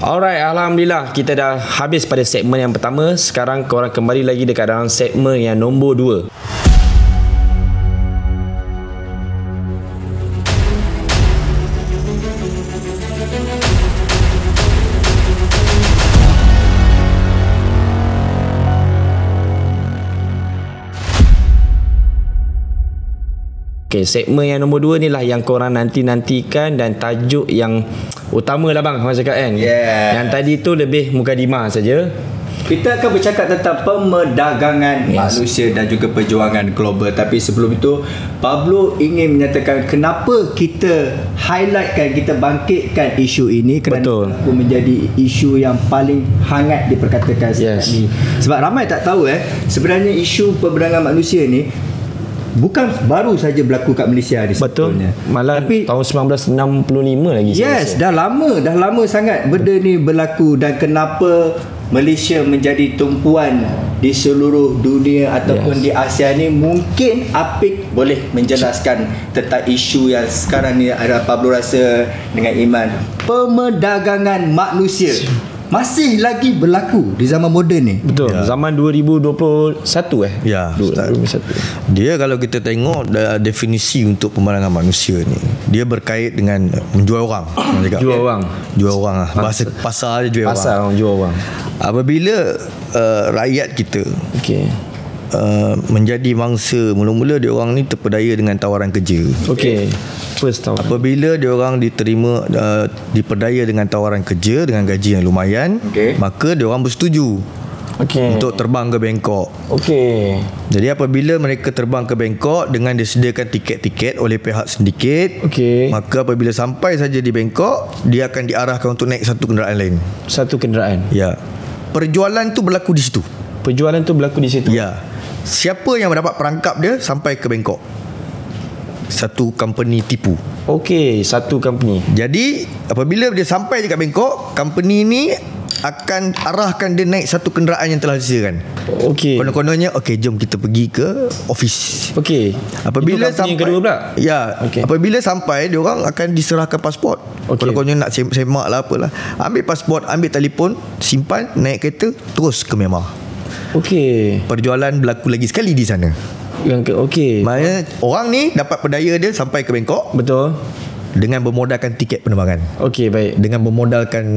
Alright, Alhamdulillah kita dah habis pada segmen yang pertama. Sekarang korang kembali lagi dekat dalam segmen yang nombor 2. Okay, segmen yang nombor 2 ni lah yang korang nanti-nantikan dan tajuk yang utama lah bang, orang cakap kan. Yang tadi tu lebih mukadimah saja. Kita akan bercakap tentang pemerdagangan manusia dan juga perjuangan global. Tapi sebelum itu, Pablo ingin menyatakan kenapa kita highlightkan, kita bangkitkan isu ini, kerana aku menjadi isu yang paling hangat diperkatakan sekarang ni. Sebab ramai tak tahu sebenarnya isu perdagangan manusia ni bukan baru saja berlaku kat Malaysia ni. Betul. Malah tapi, tahun 1965 lagi. Yes, dah lama sangat benda ni berlaku. Dan kenapa Malaysia menjadi tumpuan di seluruh dunia ataupun di Asia ni, mungkin Apik boleh menjelaskan tentang isu yang sekarang ni ada Pablo rasa dengan Iman. Pemerdagangan manusia masih lagi berlaku di zaman moden ni. Betul. Zaman 2021 Ya, 2021. Dia kalau kita tengok definisi untuk pembarangan manusia ni, dia berkait dengan menjual orang. Jual orang lah. Bahasa pasar dia jual orang. Pasar orang jual orang. Apabila rakyat kita menjadi mangsa, mula-mula dia orang ni terpedaya dengan tawaran kerja. Apabila dia orang diterima, diperdaya dengan tawaran kerja dengan gaji yang lumayan, maka dia orang bersetuju untuk terbang ke Bangkok. Jadi apabila mereka terbang ke Bangkok dengan disediakan tiket-tiket oleh pihak sindiket, maka apabila sampai saja di Bangkok, dia akan diarahkan untuk naik satu kenderaan lain. Satu kenderaan. Ya. Perjualan tu berlaku di situ. Ya. Siapa yang mendapat perangkap dia sampai ke Bangkok? Satu company tipu. Satu company. Jadi apabila dia sampai dekat Bangkok, company ni akan arahkan dia naik satu kenderaan yang telah disediakan. Konon-kononnya jom kita pergi ke office. Apabila sampai kedua pula. Apabila sampai, dia orang akan diserahkan pasport. Konon-kononnya nak semak lah apalah. Ambil pasport, ambil telefon, simpan, naik kereta, terus ke Myanmar. Perjualan berlaku lagi sekali di sana. Maknanya orang ni dapat perdaya dia sampai ke Bangkok. Betul. Dengan bermodalkan tiket penerbangan. Baik. Dengan bermodalkan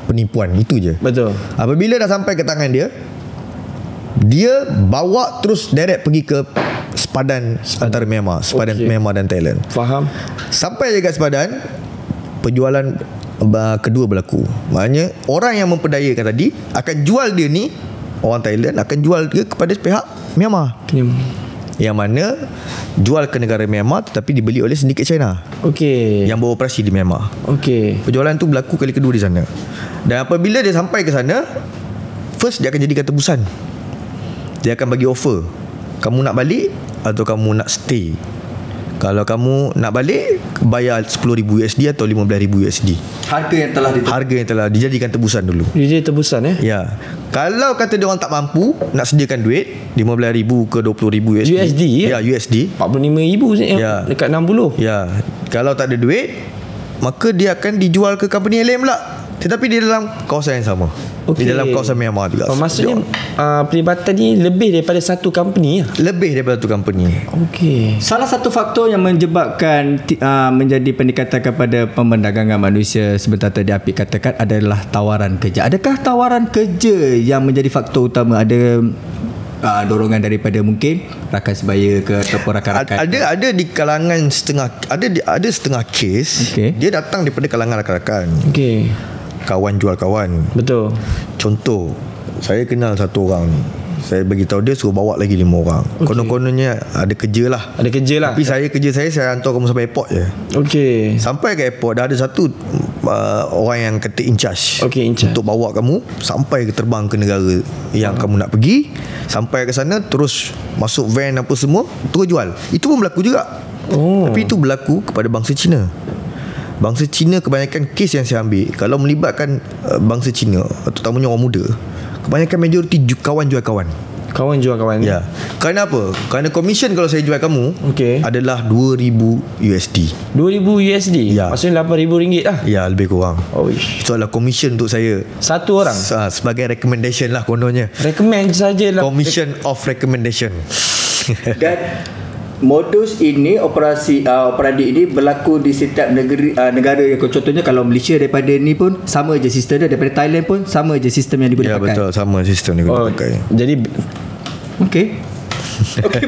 penipuan. Itu je. Betul. Apabila dah sampai ke tangan dia, dia bawa terus direct pergi ke sepadan antara Myanmar. Sepadan Myanmar dan Thailand. Faham. Sampai dekat sepadan, penjualan kedua berlaku. Maknanya orang yang memperdayakan tadi akan jual dia ni, orang Thailand akan jual dia kepada pihak Myanmar. Yang mana jual ke negara Myanmar tetapi dibeli oleh sindiket China. Yang beroperasi di Myanmar. Penjualan tu berlaku kali kedua di sana. Dan apabila dia sampai ke sana, first dia akan jadikan tebusan. Dia akan bagi offer. Kamu nak balik atau kamu nak stay? Kalau kamu nak balik, bayar $10,000 atau $15,000. Harga yang telah dijadikan tebusan dulu. Jadi tebusan Ya. Kalau kata dia orang tak mampu nak sediakan duit $15,000 ke $20,000 USD. Ya, USD. $45,000 dekat 60. Ya. Kalau tak ada duit, maka dia akan dijual ke company yang lain pula, tetapi di dalam kawasan yang sama. Di dalam kawasan Myanmar juga. Maksudnya pelibatan ni lebih daripada satu company Lebih daripada satu company. Salah satu faktor yang menyebabkan menjadi pendekatan kepada pemerdagangan manusia sebentar tadi Apik katakan adalah tawaran kerja. Adakah tawaran kerja yang menjadi faktor utama? Ada dorongan daripada mungkin rakan sebaya ke ataupun rakan-rakan? Ada di kalangan setengah, ada setengah kes dia datang daripada kalangan rakan-rakan. Kawan jual kawan. Betul. Contoh, saya kenal satu orang, saya bagi tahu dia suruh bawa lagi 5 orang. Konon-kononnya ada kerja lah. Tapi saya hantar kamu sampai airport je. Sampai ke airport dah ada satu orang yang kata in charge. Untuk bawa kamu sampai ke terbang ke negara yang kamu nak pergi. Sampai ke sana terus masuk van apa semua, terus jual. Itu pun berlaku juga. Tapi itu berlaku kepada bangsa Cina. Bangsa Cina kebanyakan kes yang saya ambil, kalau melibatkan bangsa Cina, terutamanya orang muda, kebanyakan majoriti kawan jual kawan. Kawan jual kawan. Ya. Kerana apa? Kerana komisen kalau saya jual kamu adalah 2,000 USD. 2,000 USD? Ya. Maksudnya 8,000 ringgit lah. Ya, lebih kurang. Itu adalah komisen untuk saya. Satu orang? Sebagai recommendation lah kononnya. Recommend sajalah. Commission of recommendation. Dan modus ini, operandi ini berlaku di setiap negara. Contohnya kalau Malaysia daripada ni pun sama je sistem dia, daripada Thailand pun sama je sistem yang digunakan. Ya, betul, sama sistem yang digunakan. Jadi Okey,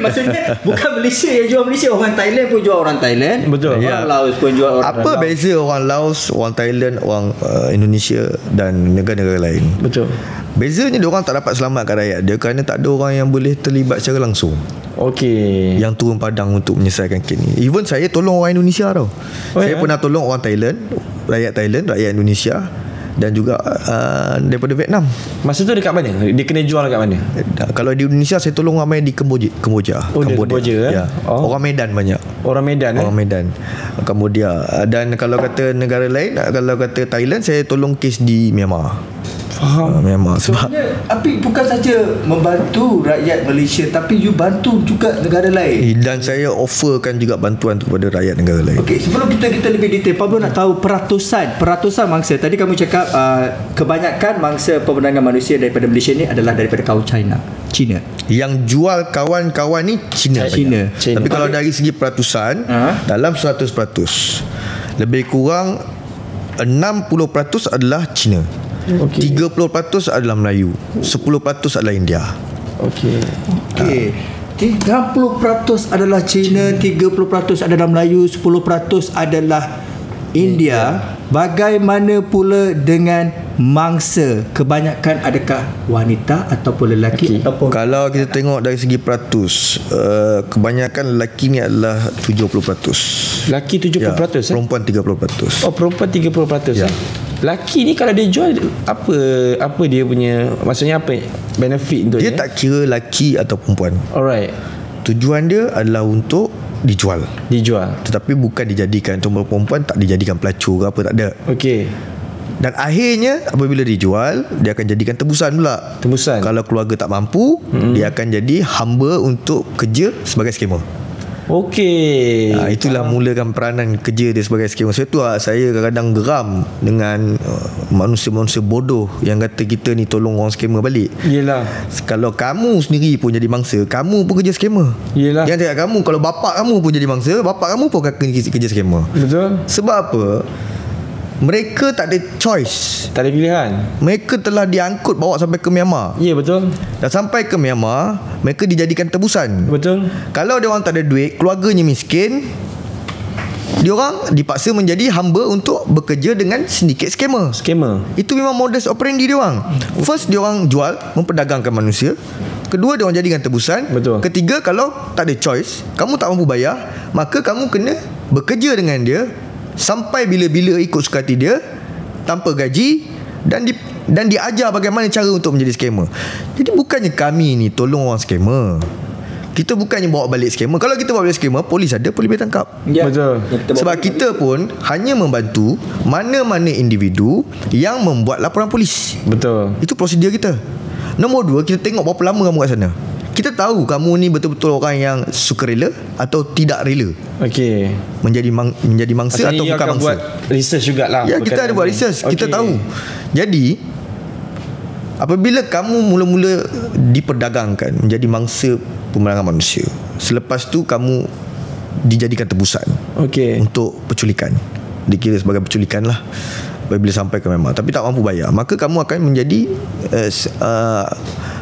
maksudnya bukan Malaysia yang jual Malaysia, orang Thailand pun jual orang Thailand. Betul. Orang Laos pun jual orang Apa Laos. beza orang Laos, orang Thailand, orang Indonesia dan negara-negara lain? Betul. Bezanya dia orang tak dapat selamatkan rakyat dia kerana tak ada orang yang boleh terlibat secara langsung. Yang turun padang untuk menyelesaikan kes ni. Even saya tolong orang Indonesia tau. Saya pernah tolong orang Thailand, rakyat Indonesia dan juga daripada Vietnam. Masa tu dekat mana? Dia kena jual dekat mana? Kalau di Indonesia saya tolong ramai di Kemboja. Kemboja ya. Orang Medan banyak. Orang Medan. Cambodia. Dan kalau kata negara lain, kalau kata Thailand, saya tolong kes di Myanmar. Faham. Myanmar sebab Api bukan saja membantu rakyat Malaysia, tapi you bantu juga negara lain. Dan saya offerkan juga bantuan kepada rakyat negara lain. Okey, sebelum kita lebih detail, Pablo nak tahu peratusan mangsa. Tadi kamu cakap kebanyakan mangsa pemenangan manusia daripada Malaysia ni adalah daripada kaum China. Yang jual kawan-kawan ni Cina. Tapi kalau dari segi peratusan, dalam 100%, lebih kurang 60% adalah Cina. 30% adalah Melayu, 10% adalah India. Okey. 30% adalah Cina, 30% adalah Melayu, 10% adalah India. Bagaimana pula dengan mangsa? Kebanyakan adakah wanita ataupun lelaki? Kalau kita tengok dari segi peratus, kebanyakan lelaki ni adalah 70%. Lelaki 70%? Perempuan 30%. Perempuan 30%. Lelaki ni kalau dia jual, apa dia punya, maksudnya apa benefit untuk dia? Dia tak kira lelaki atau perempuan. Alright. Tujuan dia adalah untuk dijual. Tetapi bukan dijadikan untuk perempuan, tak dijadikan pelacur ke apa, tak ada. Dan akhirnya apabila dijual, dia akan jadikan tebusan pula. Kalau keluarga tak mampu, dia akan jadi hamba untuk kerja sebagai skamer. Itulah mulakan peranan kerja dia sebagai skamer. Sebab tu saya kadang-kadang geram dengan manusia-manusia bodoh yang kata kita ni tolong orang skamer balik. Kalau kamu sendiri pun jadi mangsa, kamu pun kerja skamer. Jangan cakap kamu. Kalau bapak kamu pun jadi mangsa, bapak kamu pun akan kerja skamer. Sebab apa? Mereka tak ada choice, tak ada pilihan. Mereka telah diangkut bawa sampai ke Myanmar. Dan sampai ke Myanmar, mereka dijadikan tebusan. Kalau dia orang tak ada duit, keluarganya miskin, dia orang dipaksa menjadi hamba untuk bekerja dengan sindiket skamer. Itu memang modus operandi dia orang. First, dia orang jual, memperdagangkan manusia. Kedua, dia orang jadikan tebusan. Ketiga, kalau tak ada choice, kamu tak mampu bayar, maka kamu kena bekerja dengan dia sampai bila-bila ikut suka hati dia, tanpa gaji, dan diajar bagaimana cara untuk menjadi skamer. Jadi bukannya kami ni tolong orang skamer, kita bukannya bawa balik skamer. Kalau kita bawa balik skamer, polis ada, polis boleh tangkap. Sebab kita pun hanya membantu mana-mana individu yang membuat laporan polis. Itu prosedur kita. Nombor 2, kita tengok berapa lama kamu kat sana. Kita tahu kamu ni betul-betul orang yang sukarela atau tidak rela menjadi mangsa. Maksudnya atau bukan mangsa. Buat research jugalah. Kita ada buat research. Kita tahu. Jadi apabila kamu mula-mula diperdagangkan menjadi mangsa pemerangan manusia, selepas tu kamu dijadikan tebusan untuk penculikan, dikira sebagai penculikan lah apabila sampai ke Myanmar, tapi tak mampu bayar, maka kamu akan menjadi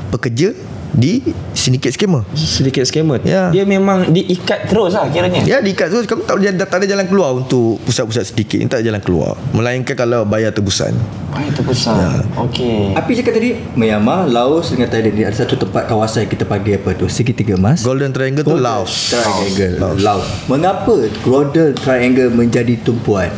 pekerja di sindiket skamer. Dia memang diikat terus lah kiranya. Diikat terus. Kamu tak ada jalan keluar untuk pusat-pusat sindiket ni, tak ada jalan keluar, melainkan kalau bayar tebusan. Api cakap tadi Myanmar, Laos dengan Thailand ni ada satu tempat kawasan yang kita panggil apa tu? Segitiga emas. Golden Triangle tu Laos. Laos. Mengapa Golden Triangle menjadi tumpuan?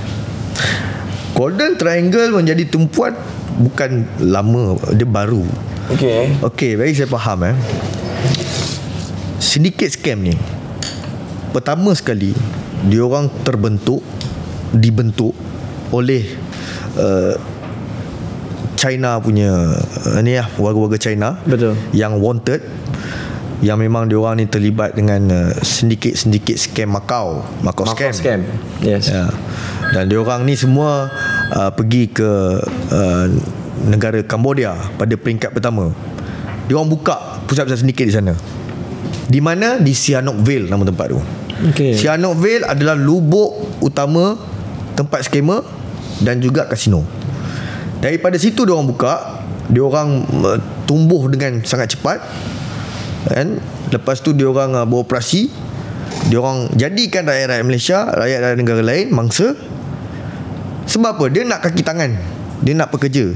Golden Triangle menjadi tumpuan bukan lama, dia baru. Bagi saya faham sindiket scam ni, pertama sekali dia orang dibentuk oleh China punya ni lah, warga-warga China. Betul. Yang wanted, yang memang diorang ni terlibat dengan sedikit scam Macau scam. Yes. Dan diorang ni semua pergi ke negara Cambodia pada peringkat pertama. Diorang buka pusat-pusat sindiket di sana. Di mana? Di Sihanouk Vale nama tempat tu. Sihanouk Vale adalah lubuk utama tempat skamer dan juga kasino. Daripada situ diorang buka, diorang tumbuh dengan sangat cepat, kan? Lepas tu diorang beroperasi, diorang jadikan rakyat-rakyat Malaysia, rakyat-rakyat negara lain mangsa. Sebab apa? Dia nak kaki tangan, dia nak pekerja.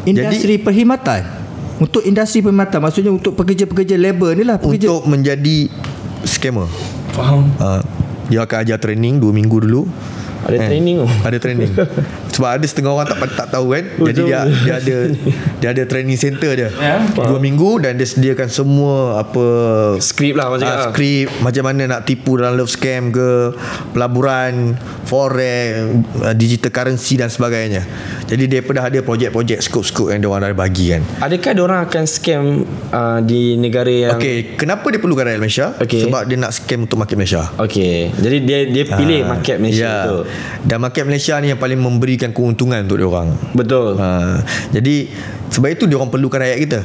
Industri perkhidmatan. Untuk industri perkhidmatan, maksudnya untuk pekerja-pekerja labor ni lah, untuk menjadi scammer. Faham. Dia akan ajar training 2 minggu dulu. Ada training tu. Ada training. Sebab ada setengah orang tak tahu kan. Jadi dia ada training center dia. 2 minggu dan dia sediakan semua apa skrip lah macam skrip macam mana nak tipu dalam love scam ke, pelaburan, forex, digital currency dan sebagainya. Jadi daripada ada projek-projek skop-skop yang diorang dah bagi kan. Adakah diorang akan scam di negara yang kenapa dia perlukan rakyat Malaysia? Sebab dia nak scam untuk market Malaysia. Jadi dia pilih market Malaysia tu. Dan market Malaysia ni yang paling memberikan keuntungan untuk diorang. Betul. Jadi sebab itu diorang perlukan rakyat kita.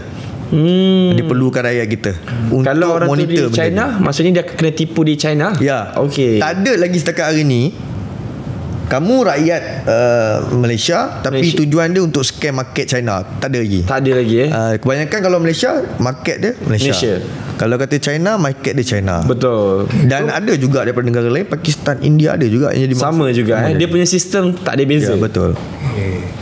Dia perlukan rakyat kita untuk kalau orang monitor tu di China, maksudnya dia kena tipu di China. Tak ada lagi setakat hari ni kamu rakyat Malaysia tapi tujuan dia untuk scam market China. Tak ada lagi. Kebanyakan kalau Malaysia, market dia Malaysia. Kalau kata China, market dia China. Betul. Dan ada juga daripada negara lain, Pakistan, India ada juga yang jadi sama juga. Dia punya sistem tak ada beza. Betul.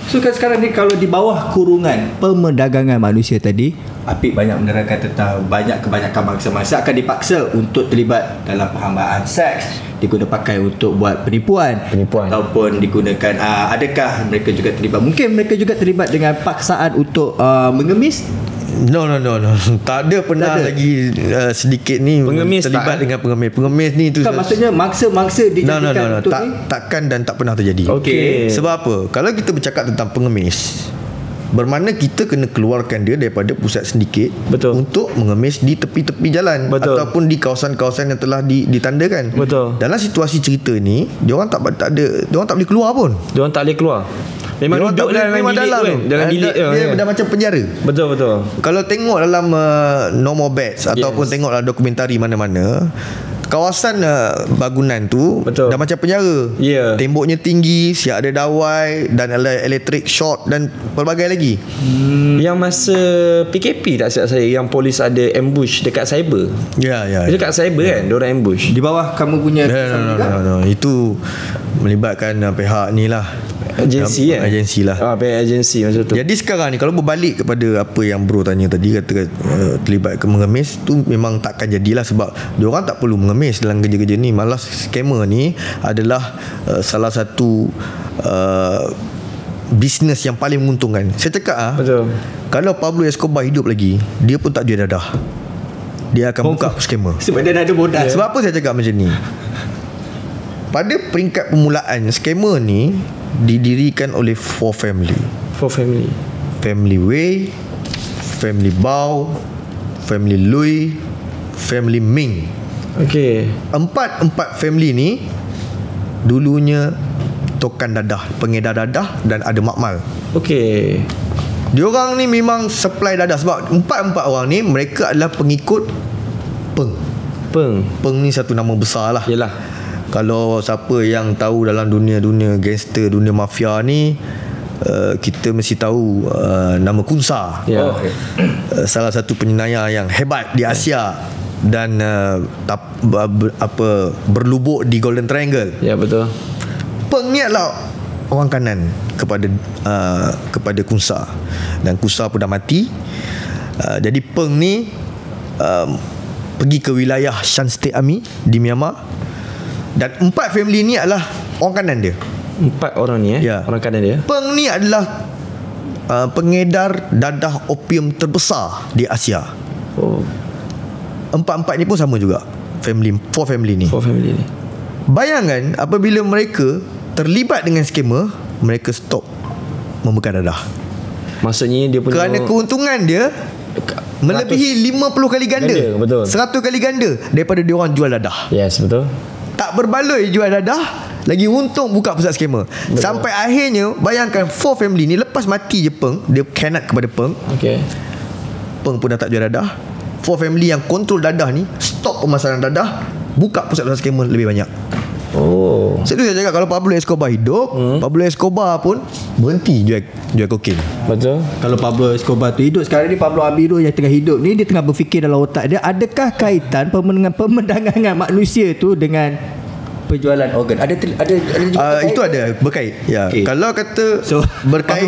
So sekarang ni kalau di bawah kurungan pemerdagangan manusia tadi, Apik banyak menerangkan tentang kebanyakan bangsa-bangsa akan dipaksa untuk terlibat dalam perhambaan seks, digunakan pakai untuk buat penipuan. Ataupun digunakan adakah mereka juga terlibat, mungkin mereka juga terlibat dengan paksaan untuk mengemis. No. Tak ada pernah lagi sedikit ni pengemis terlibat dengan pengemis. Pengemis ni tu maksudnya mangsa-mangsa dijadikan untuk takkan dan tak pernah terjadi. Sebab apa? Kalau kita bercakap tentang pengemis, bermakna kita kena keluarkan dia daripada pusat sindiket untuk mengemis di tepi-tepi jalan ataupun di kawasan-kawasan yang telah ditandakan. Dalam situasi cerita ni, diorang tak boleh keluar pun. Diorang tak boleh keluar. Memang duduk dalam bilik tu kan. Dalam bilik dia dah macam penjara. Betul. Kalau tengok dalam No More Bets ataupun tengok dalam dokumentari mana-mana, kawasan bangunan tu dah macam penjara. Temboknya tinggi, siap ada dawai dan elektrik short dan pelbagai lagi. Yang masa PKP tak silap saya, yang polis ada ambush dekat cyber. Dekat cyber kan, diorang ambush. Di bawah kamu punya no. Itu melibatkan pihak ni lah, agensi lah. Pihak agensi macam tu. Jadi sekarang ni kalau berbalik kepada apa yang bro tanya tadi, kata terlibat ke mengemis tu, memang takkan jadilah sebab diorang tak perlu mengemis dalam kerja-kerja ni. Malas scammer ni adalah salah satu bisnes yang paling menguntungkan. Saya cakap kalau Pablo Escobar hidup lagi, dia pun tak jual dadah. Dia akan buka scammer. Sebab dia dah ada modal. Sebab apa saya cakap macam ni? Pada peringkat permulaan, scammer ni didirikan oleh 4 family. Family Wei, Family Bao, Family Lui, Family Ming. Empat family ni dulunya tokan dadah, pengedar dadah dan ada makmal. Diorang ni memang supply dadah sebab empat orang ni mereka adalah pengikut Peng ni satu nama besar lah. Kalau siapa yang tahu dalang dunia gangster, dunia mafia ni, kita mesti tahu nama Kunsa. Salah satu penyenayah yang hebat di Asia dan berlubuk di Golden Triangle. Peng ni adalah orang kanan kepada Kunsa, dan Kunsa pun dah mati. Jadi Peng ni pergi ke wilayah Shan State Army di Myanmar. Dan 4 family ni adalah orang kanan dia. 4 orang ni orang kanan dia. Peng ni adalah pengedar dadah opium terbesar di Asia. Empat ni pun sama juga. 4 family ni. Bayangkan apabila mereka terlibat dengan skamer, mereka stop membekal dadah. Maksudnya dia punya Kerana keuntungan dia melebihi 50 kali ganda, betul. 100 kali ganda daripada dia orang jual dadah. Yes, betul. Tak berbaloi jual dadah, lagi untung buka pusat skema. Sampai akhirnya bayangkan 4 family ni lepas mati je Peng, dia khianat kepada Peng. Okay. Peng pun dah tak jual dadah. 4 family yang kontrol dadah ni stop pemasaran dadah, buka pusat-pusat skema lebih banyak. Oh. Sebab tu saya cakap kalau Pablo Escobar hidup, Pablo Escobar pun berhenti jual kokain. Betul. Kalau Pablo Escobar tu hidup sekarang ni, Pablo Abiro yang tengah hidup ni, dia tengah berfikir dalam otak dia, adakah kaitan pemendangan manusia tu dengan penjualan organ? Ada juga Itu ada berkait. Ya. Okay. Kalau kata berkait,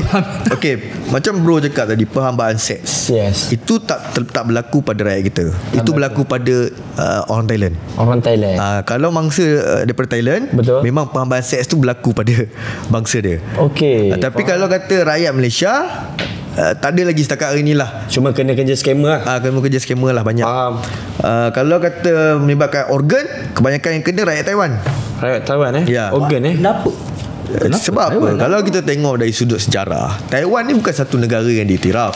okey, macam bro cakap tadi, perhambaan seks. Yes. Itu tak berlaku pada rakyat kita. Itu berlaku pada orang Thailand. Orang Thailand. Kalau mangsa daripada Thailand, betul, memang perhambaan seks tu berlaku pada bangsa dia. Okey. Tapi kalau kata rakyat Malaysia, tak ada lagi setakat hari ni lah. Cuma kena kerja skema lah. Kena kerja skema lah banyak. Faham. Kalau kata melibatkan organ, kebanyakan yang kena rakyat Taiwan. Rakyat Taiwan Ya. Organ Kenapa? Sebab apa? Kalau kita tengok dari sudut sejarah, Taiwan ni bukan satu negara yang diiktiraf.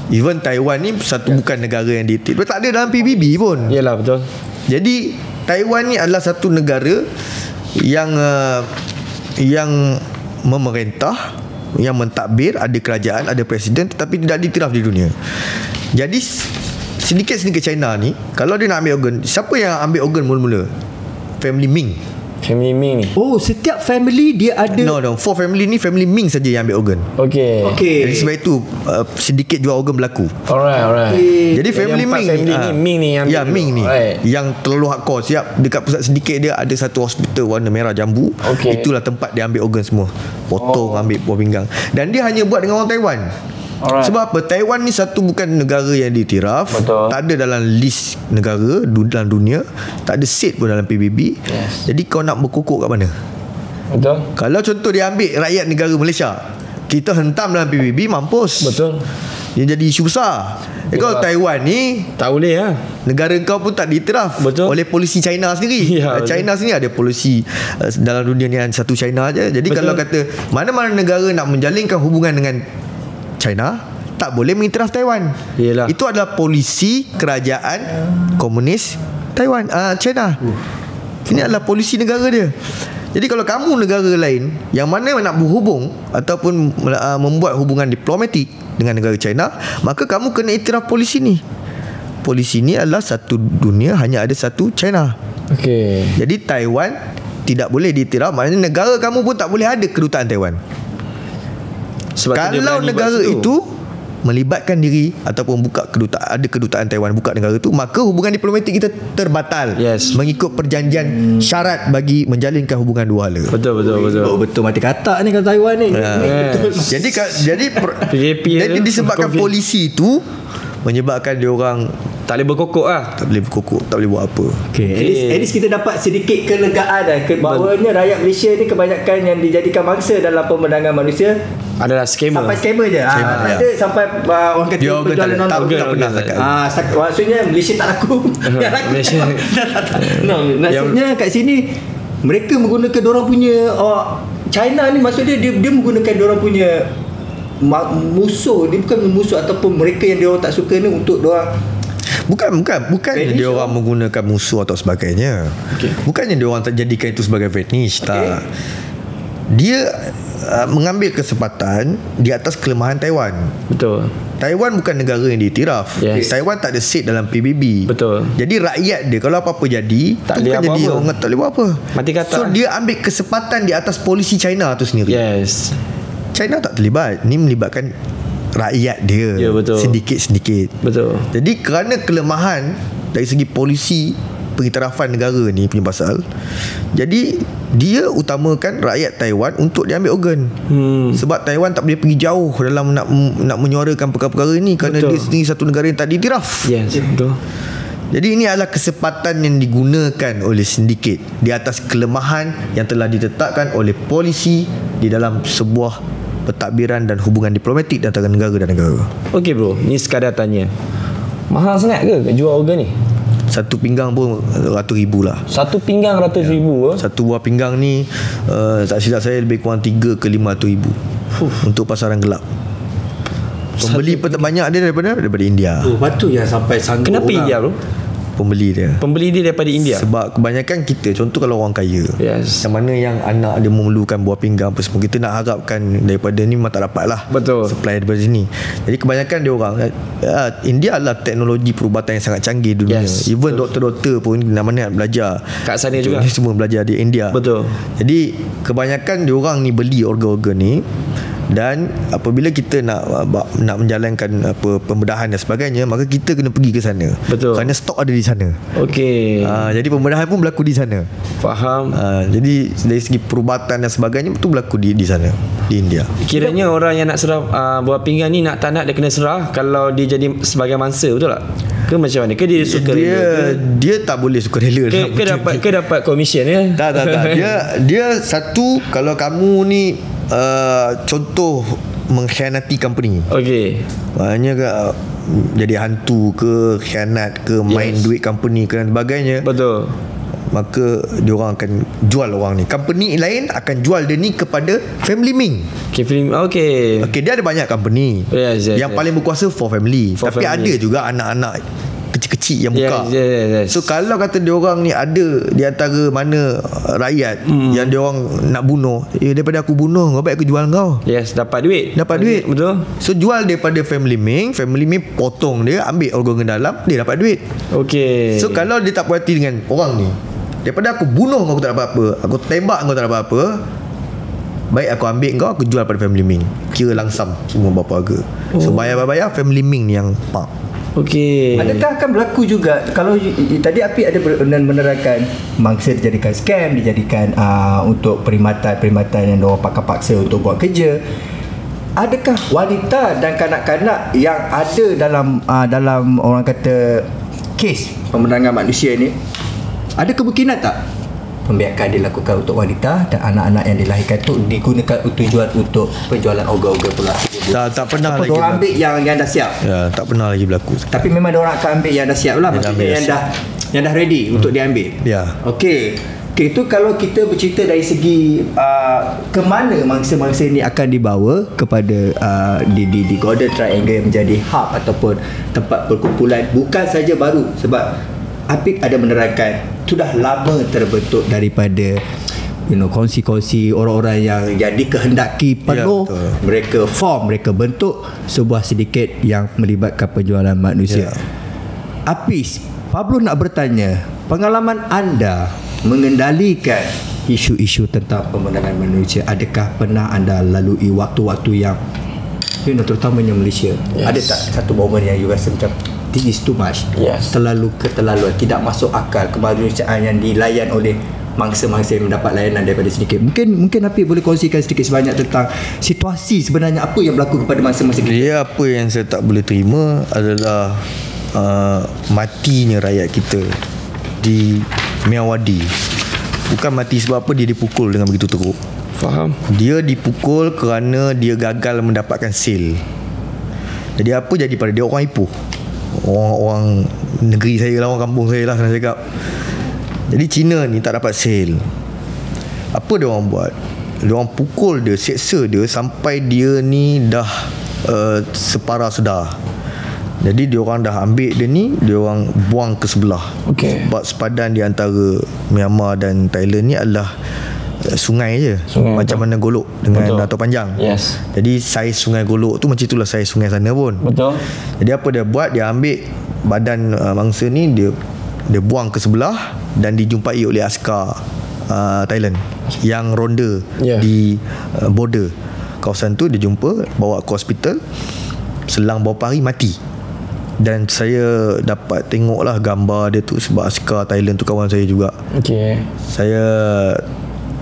Even Taiwan ni bukan negara yang diiktiraf. Tak ada dalam PBB pun. Yalah, betul. Jadi Taiwan ni adalah satu negara yang memerintah, yang mentadbir, ada kerajaan, ada presiden, tetapi tidak diiktiraf di dunia. Jadi sedikit-sedikit China ni, kalau dia nak ambil organ, siapa yang ambil organ mula-mula? Family Ming. Family Ming ni. Oh, setiap family dia ada. No, 4 family ni family Ming saja yang ambil organ. Okey. Jadi sebab itu sedikit jual organ berlaku. Alright. Jadi family Ming ni yang Ming ni yang terlalu hardcore. Siap dekat pusat sedikit dia ada satu hospital warna merah jambu. Itulah tempat dia ambil organ semua. Potong, ambil buah pinggang. Dan dia hanya buat dengan orang Taiwan. Alright. Sebab apa? Taiwan ni bukan negara yang diiktiraf. Betul. Tak ada dalam list negara dalam dunia. Tak ada seat pun dalam PBB. Yes. Jadi kau nak berkokok kat mana? Betul. Kalau contoh dia ambil rakyat negara Malaysia, kita hentam dalam PBB, mampus. Betul. Dia jadi isu besar. Kalau Taiwan ni tak boleh lah. negara kau pun tak diiktiraf. Betul. Oleh polisi China sendiri. Ya, China sendiri ada polisi dalam dunia ni satu China aja. Jadi betul, kalau kata mana-mana negara nak menjalinkan hubungan dengan China, tak boleh mengiktiraf Taiwan. Yelah. Itu adalah polisi kerajaan komunis Taiwan, China. Ini adalah polisi negara dia. Jadi kalau kamu negara lain yang mana nak berhubung ataupun membuat hubungan diplomatik dengan negara China, maka kamu kena iktiraf polisi ni. Polisi ni adalah satu dunia, hanya ada satu China. Okey. Jadi Taiwan tidak boleh diiktiraf, maknanya negara kamu pun tak boleh ada kedutaan Taiwan. Sebab kalau negara itu melibatkan diri ataupun ada kedutaan Taiwan buka negara tu, maka hubungan diplomatik kita terbatal. Yes. Mengikut perjanjian syarat bagi menjalinkan hubungan dua hala. Betul mati katak ni kalau Taiwan ni. Yes. Jadi disebabkan polisi itu menyebabkan dia orang tak boleh berkokok lah. Tak boleh berkokok, tak boleh buat apa. At least kita dapat sedikit kelegaan bahawanya rakyat Malaysia ni kebanyakan yang dijadikan mangsa dalam pemandangan manusia adalah skema. Sampai skema je. Ada sampai orang kata dia penjualan tak pernah cakap. Maksudnya Malaysia tak laku. Malaysia no, maksudnya kat sini mereka menggunakan diorang punya China ni, maksudnya dia menggunakan diorang punya musuh. Dia bukan musuh ataupun mereka yang diorang tak suka ni untuk diorang. Bukannya dia orang menggunakan musuh atau sebagainya. Bukannya dia orang tak jadikan itu sebagai fetish. Tak. Dia mengambil kesempatan di atas kelemahan Taiwan. Betul. Taiwan bukan negara yang diiktiraf. Yes. Taiwan tak ada seat dalam PBB. Betul. Jadi rakyat dia kalau apa-apa jadi, tak boleh jadi apa-apa. orang tak boleh buat apa. Mati kata. So dia ambil kesempatan di atas polisi China tu sendiri. Yes. China tak terlibat. Ni melibatkan rakyat dia. Ya, betul. Sedikit-sedikit. Betul. Jadi kerana kelemahan dari segi polisi pengiktirafan negara ni punya pasal, jadi dia utamakan rakyat Taiwan untuk dia ambil organ. Sebab Taiwan tak boleh pergi jauh dalam nak menyuarakan perkara-perkara ini kerana betul, dia sendiri satu negara yang tak diiktiraf. Yes, betul. Jadi ini adalah kesempatan yang digunakan oleh sindiket di atas kelemahan yang telah ditetapkan oleh polisi di dalam sebuah pentadbiran dan hubungan diplomatik antara negara dan negara. Okey bro, ni sekadar tanya, mahal sangat ke jual organ ni? Satu pinggang pun RM100,000 lah. Satu pinggang RM100,000 Satu buah pinggang ni tak silap saya lebih kurang 3 ke 500,000. untuk pasaran gelap. Pembeli terbanyak dia daripada India. Batu yang sampai sanggup. Kenapa India bro? Pembeli dia daripada India. Sebab kebanyakan kita, contoh kalau orang kaya, yang mana yang anak dia memerlukan buah pinggang apa semua, kita nak harapkan daripada ni memang tak dapat lah. Betul. Supply daripada sini. Jadi kebanyakan dia orang India adalah teknologi perubatan yang sangat canggih dunia. Even doktor-doktor pun mana nak belajar kat sana juga. Ni semua belajar di India. Betul. Jadi kebanyakan dia orang ni beli organ-organ ni, dan apabila kita nak menjalankan pembedahan dan sebagainya, maka kita kena pergi ke sana. Betul. Kerana stok ada di sana. Okey. Jadi pembedahan pun berlaku di sana. Faham. Jadi dari segi perubatan dan sebagainya itu berlaku di sana, di India. Kiranya orang yang nak serah buah pinggang ni, nak tak nak dia kena serah kalau dia jadi sebagai mangsa, betul tak? Ke macam mana? Ke dia suka rela? Dia tak boleh suka rela. Ke dapat komisen ya? Tak. Dia satu, kalau kamu ni contoh mengkhianati company. Okey. Maknanya jadi hantu ke, khianat ke, main duit company ke dan sebagainya. Betul. Maka diorang akan jual orang ni. Company lain akan jual dia ni kepada Family Ming. Okey. Dia ada banyak company. Yang paling berkuasa for family. Tapi ada juga anak-anak kecil-kecil yang buka. Yes. So kalau kata diorang ni ada di antara mana rakyat yang diorang nak bunuh, daripada aku bunuh kau, baik aku jual kau. Yes, dapat duit. Betul. So jual daripada Family Ming potong dia, ambil organ dalam, dia dapat duit. Okey. So kalau dia tak puas hati dengan orang ni, daripada aku bunuh kau tak dapat apa, aku tembak kau tak dapat apa, baik aku ambil kau, aku jual pada Family Ming. Kira langsam semua berapa harga. So bayar Family Ming ni yang Okey. Adakah akan berlaku juga kalau tadi Apik ada menerangkan mangsa dijadikan scam, dijadikan untuk perkhidmatan yang diorang paksa untuk buat kerja. Adakah wanita dan kanak-kanak yang ada dalam orang kata kes pemenangan manusia ni, ada kemungkinan tak pembiakan dilakukan untuk wanita dan anak-anak yang dilahirkan tu digunakan tujuan untuk penjualan organ-organ pula? Tak pernah lagi. Diorang ambil yang dah siap. Tak pernah lagi berlaku. Tapi memang diorang akan ambil yang dah siap lah. Maksudnya yang dah ready untuk diambil. Okey. Itu kalau kita bercerita dari segi ke mana mangsa-mangsa ni akan dibawa kepada di Golden Triangle menjadi hub ataupun tempat perkumpulan, bukan saja baru. Sebab Apik ada menerangkan sudah lama terbentuk daripada kongsi-kongsi orang-orang yang dikehendaki perlu mereka bentuk sebuah sedikit yang melibatkan penjualan manusia. Apis, Pablo nak bertanya, pengalaman anda mengendalikan isu-isu tentang pemenangan manusia, adakah pernah anda lalui waktu-waktu yang terutamanya Malaysia, ada tak satu momen yang you rasa macam this is too much, terlalu keterlaluan, tidak masuk akal, kemanusiaan yang dilayan oleh mangsa-mangsa yang mendapat layanan daripada sedikit? Mungkin Apik boleh kongsikan sedikit sebanyak tentang situasi sebenarnya apa yang berlaku kepada mangsa-mangsa kita. Dia apa yang saya tak boleh terima adalah matinya rakyat kita di Mewadi. Bukan mati sebab apa, dia dipukul dengan begitu teruk. Faham. Dia dipukul kerana dia gagal mendapatkan sale. Jadi apa jadi pada dia? Orang Ipoh, orang negeri saya lah, orang kampung saya lah senang cakap. Jadi Cina ni tak dapat sale. Apa dia orang buat? Dia orang pukul dia, seksa dia sampai dia ni dah separah sedar. Jadi dia orang dah ambil dia ni, dia orang buang ke sebelah. Sebab sepadan di antara Myanmar dan Thailand ni adalah sungai je. Macam mana Golok dengan Dato' Panjang. Jadi saiz sungai Golok tu macam itulah saiz sungai sana pun. Jadi apa dia buat, dia ambil badan mangsa ni, dia buang ke sebelah dan dijumpai oleh askar Thailand yang ronda di border kawasan tu. Dia jumpa, bawa ke hospital, selang beberapa hari mati. Dan saya dapat tengoklah gambar dia tu, sebab askar Thailand tu kawan saya juga. Saya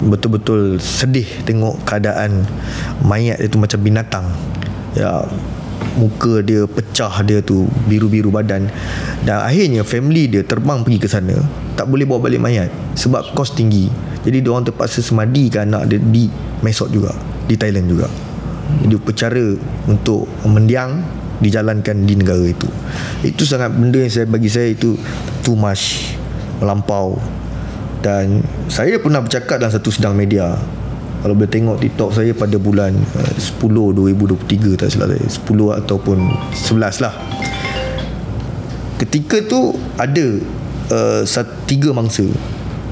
betul-betul sedih tengok keadaan mayat dia tu macam binatang. Muka dia pecah, dia tu biru-biru badan. Dan akhirnya family dia terbang pergi ke sana, tak boleh bawa balik mayat sebab kos tinggi. Jadi diorang terpaksa semadikan anak dia di Mesot juga, di Thailand juga. Jadi upacara untuk mendiang dijalankan di negara itu. Itu sangat benda yang bagi saya itu too much, melampau. Dan saya pernah bercakap dalam satu sidang media, Kalau boleh tengok TikTok saya pada bulan 10 2023 tak silap saya, 10 ataupun 11 lah. Ketika tu ada 3 mangsa,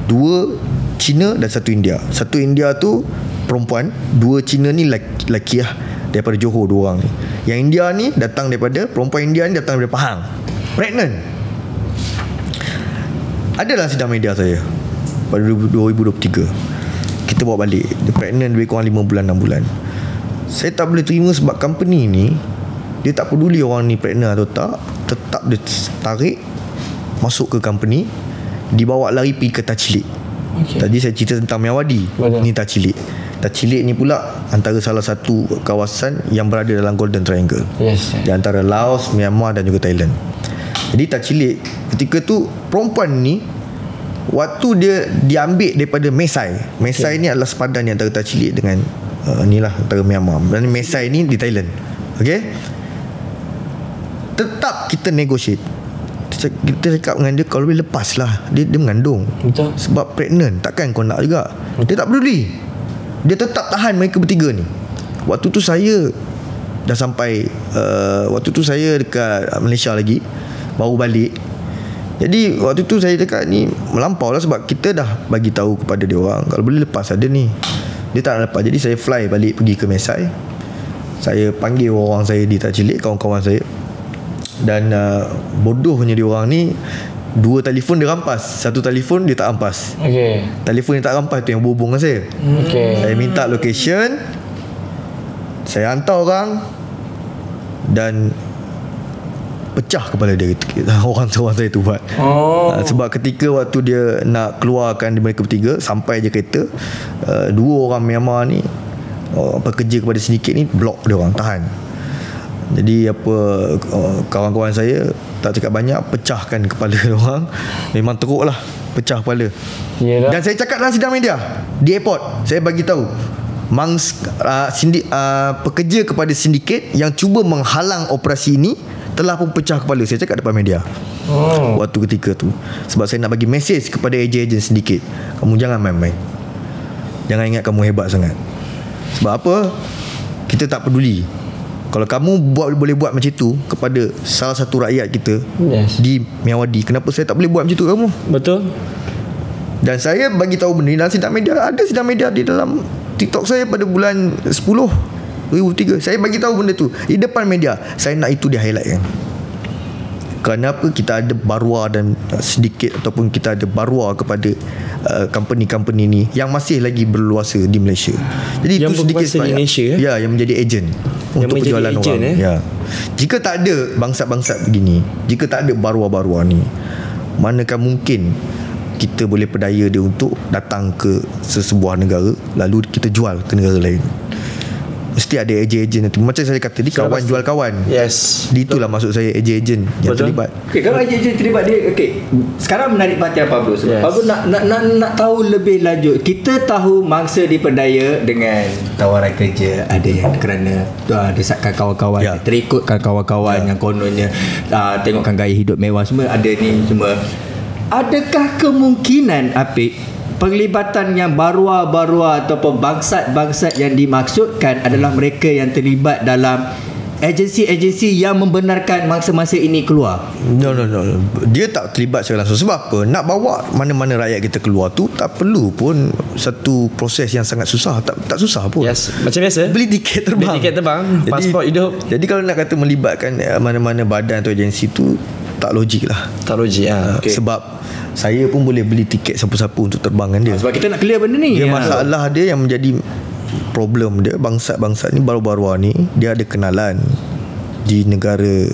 2 Cina dan 1 India. 1 India tu perempuan, 2 Cina ni lelaki lah, daripada Johor 2 orang ni. Yang India ni datang daripada, perempuan India ni datang daripada Pahang, pregnant. Adalah sidang media saya pada 2023. Kita bawa balik, dia pregnant lebih kurang 5 bulan 6 bulan. Saya tak boleh terima sebab company ni dia tak peduli orang ni pregnant atau tak, tetap dia tarik masuk ke company, dibawa lari pergi ke Tachilik. Tadi saya cerita tentang Miyawadi. Ni Tachilik. Tachilik ni pula antara salah satu kawasan yang berada dalam Golden Triangle, di antara Laos, Myanmar dan juga Thailand. Jadi Tachilik, ketika tu perempuan ni, waktu dia diambil daripada Mesai. Mesai ni adalah sepadan di antara Tachilik dengan inilah antara Myanmar. Dan Mesai ni di Thailand. Okey. Tetap kita negotiate. Kita cakap dengan dia, kalau boleh lepas lah, dia mengandung. Betul. Sebab pregnant, takkan kau nak juga. Dia tak peduli. Dia tetap tahan mereka bertiga ni. Waktu tu saya dah sampai waktu tu saya dekat Malaysia lagi, baru balik. Jadi waktu tu saya cakap ni melampau lah, sebab kita dah bagi tahu kepada dia orang kalau boleh lepas ada ni. Dia tak nak lepas. Jadi saya fly balik pergi ke Mesai. Saya panggil orang saya di Tachilik, kawan-kawan saya. Dan bodohnya dia orang ni, 2 telefon dia rampas, 1 telefon dia tak rampas. Telefon dia tak rampas tu yang berhubung dengan saya. Saya minta location, saya hantar orang, dan pecah kepala dia orang saya tu buat. Sebab ketika waktu dia nak keluarkan mereka bertiga, sampai je kereta, 2 orang Myanmar ni, pekerja kepada sindiket ni, blok dia orang, tahan. Jadi kawan-kawan saya tak cakap banyak, pecahkan kepala orang. Memang teruk lah, pecah kepala. Yelah. Dan saya cakap dalam sidang media di airport, saya bagi tahu pekerja kepada sindiket yang cuba menghalang operasi ini telah pun pecah kepala. Saya cakap depan media waktu ketika tu. Sebab saya nak bagi mesej kepada ejen-ejen sindiket, kamu jangan main-main, jangan ingat kamu hebat sangat. Sebab apa? Kita tak peduli. Kalau kamu boleh buat macam tu kepada salah satu rakyat kita di Miyawadi, kenapa saya tak boleh buat macam tu kamu? Betul. Dan saya bagi tahu benda ni dalam sidang media. Ada sidang media di dalam TikTok saya pada bulan 10 2003. Saya bagi tahu benda tu di depan media. Saya nak itu di highlightkan. Kenapa kita ada barua dan sedikit ataupun kita ada barua kepada company-company ni yang masih lagi berluasa di Malaysia. Jadi yang itu sedikit Indonesia, yang menjadi ejen untuk penjualan orang. Jika tak ada bangsat-bangsat begini, jika tak ada barua-barua ni, manakah mungkin kita boleh perdaya dia untuk datang ke sesebuah negara lalu kita jual ke negara lain? Mesti ada ejen-ejen itu. Macam saya kata, di kawan jual kawan. Itulah maksud saya, ejen-ejen yang terlibat. Kalau ejen-ejen terlibat dia, sekarang menarik perhatian Pablo. Sebab Pablo nak tahu lebih lanjut. Kita tahu mangsa diperdaya dengan tawaran kerja, ada yang kerana desatkan kawan-kawan, terikutkan kawan-kawan yang kononnya tengokkan gaya hidup mewah, semua ada ni semua. Adakah kemungkinan penglibatan yang barua-barua ataupun bangsat-bangsat yang dimaksudkan adalah mereka yang terlibat dalam agensi-agensi yang membenarkan mangsa-mangsa ini keluar? No. Dia tak terlibat secara langsung. Sebab apa? Nak bawa mana-mana rakyat kita keluar tu tak perlu pun satu proses yang sangat susah. Tak susah pun. Macam biasa, beli tiket terbang, pasport hidup. Jadi kalau nak kata melibatkan mana-mana badan atau agensi tu, tak logik lah. Sebab saya pun boleh beli tiket siapa-siapa untuk terbangkan dia. Sebab kita nak clear benda ni. Masalah dia yang menjadi problem dia, bangsat-bangsat ni baru-baru ni dia ada kenalan di negara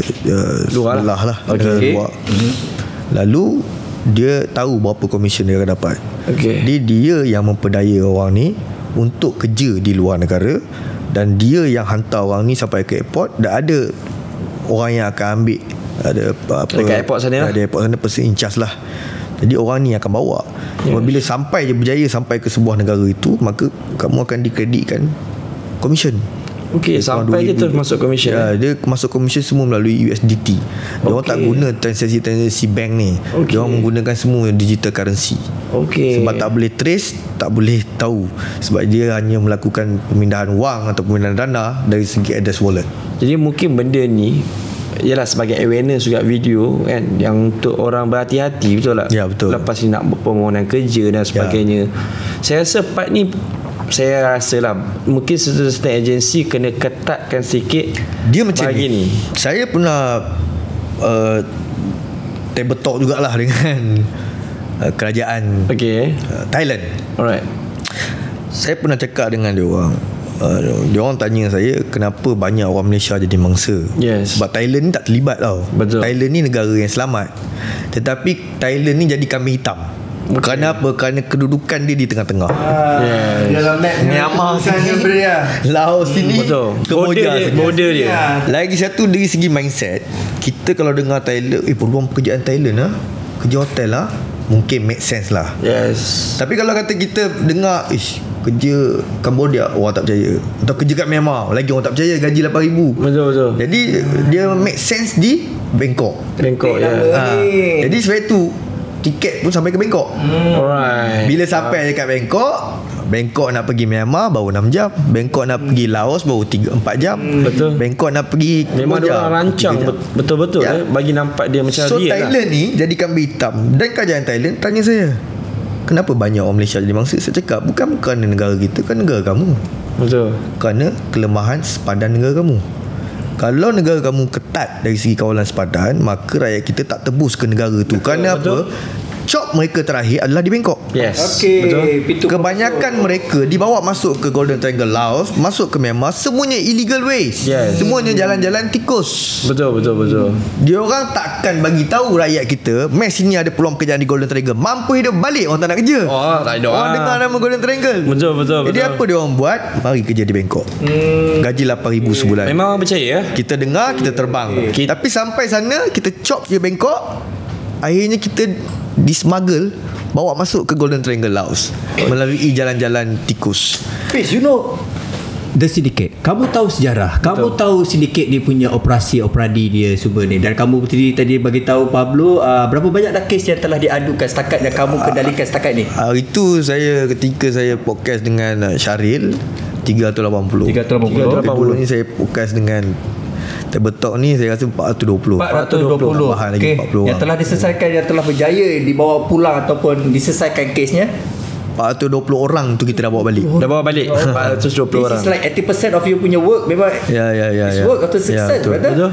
luar lah. Luar. Lalu dia tahu berapa komisen dia akan dapat. Jadi dia yang memperdaya orang ni untuk kerja di luar negara, dan dia yang hantar orang ni sampai ke airport. Dan ada orang yang akan ambil, ada dekat airport sana, ada airport sana, person in charge lah. Jadi orang ni akan bawa. Bila sampai je berjaya sampai ke sebuah negara itu, maka kamu akan dikreditkan komisen. Okey, sampai dia terus masuk commission. Ya, dia masuk commission semua melalui USDT. Dia orang tak guna transaksi bank ni. Dia orang menggunakan semua digital currency. Okey. Sebab tak boleh trace, tak boleh tahu. Sebab dia hanya melakukan pemindahan wang atau pemindahan dana dari segi address wallet. Jadi mungkin benda ni ialah sebagai awareness juga video kan, yang untuk orang berhati-hati, betul tak? Ya, betul. Lepas ni nak permohonan kerja dan sebagainya. Saya rasa part ni, saya rasa lah mungkin certain agensi kena ketatkan sikit. Dia macam ni. Saya pernah table talk jugalah dengan kerajaan Thailand. Alright. Saya pernah cakap dengan dia orang. Dia orang tanya saya kenapa banyak orang Malaysia jadi mangsa. Sebab Thailand ni tak terlibat tau. Betul. Thailand ni negara yang selamat, tetapi Thailand ni jadi kambing hitam. Kerana apa? Kerana kedudukan dia di tengah-tengah. Dalam map Myanmar sini, Laos sini, border dia. Lagi satu dari segi mindset, kita kalau dengar Thailand, peluang pekerjaan Thailand kerja hotel mungkin make sense lah. Tapi kalau kata kita dengar kerja Cambodia, orang tak percaya. Atau kerja kat Myanmar, lagi orang tak percaya, gaji 8,000. Betul. Jadi dia make sense di Bangkok. Jadi sebab itu tiket pun sampai ke Bangkok. Alright. Bila sampai dekat Bangkok nak pergi Myanmar baru 6 jam. Bangkok nak pergi Laos baru 3-4 jam. Betul. Bangkok nak pergi memang dia orang rancang betul-betul bagi nampak dia macam so real. Thailand ni jadi kambing hitam. Dan kerajaan Thailand tanya saya, kenapa banyak orang Malaysia jadi mangsa? Saya cakap bukan kerana negara kita, kan negara kamu. Betul. Kerana kelemahan sepadan negara kamu. Kalau negara kamu ketat dari segi kawalan sepadan, maka rakyat kita tak tebus ke negara tu. Kerana apa? Chop mereka terakhir adalah di Bangkok. Betul. Kebanyakan mereka dibawa masuk ke Golden Triangle Laos, masuk ke Myanmar, semuanya illegal ways. Semuanya jalan-jalan tikus. Betul. Dia orang takkan bagi tahu rakyat kita, "Mes sini ada peluang pekerjaan di Golden Triangle. Mampu hidup balik, orang tak nak kerja." Tak ada. Orang dengar nama Golden Triangle. Betul. Jadi apa dia orang buat? Mari kerja di Bangkok. Gaji 8,000 sebulan. Memang orang percaya. Kita dengar, kita terbang. Tapi sampai sana kita chop je Bangkok. Akhirnya kita dismuggle, bawa masuk ke Golden Triangle Laos melalui jalan-jalan tikus. Fiz, The Syndicate, kamu tahu sejarah. Kamu tahu Syndicate ni punya operasi dia semua ni. Dan kamu tadi bagi tahu Pablo, berapa banyak dah kes yang telah diadukan setakat yang kamu kendalikan setakat ni? Itu ketika saya podcast dengan Syaril 380. 380 ni saya podcast dengan Table Talk ni saya rasa 420. Bahan lagi 40 yang telah diselesaikan, yang telah berjaya dibawa pulang ataupun diselesaikan kesnya 420 orang tu kita dah bawa balik. 420 orang. This is like 80% of you punya work memang it's work atau success, betul?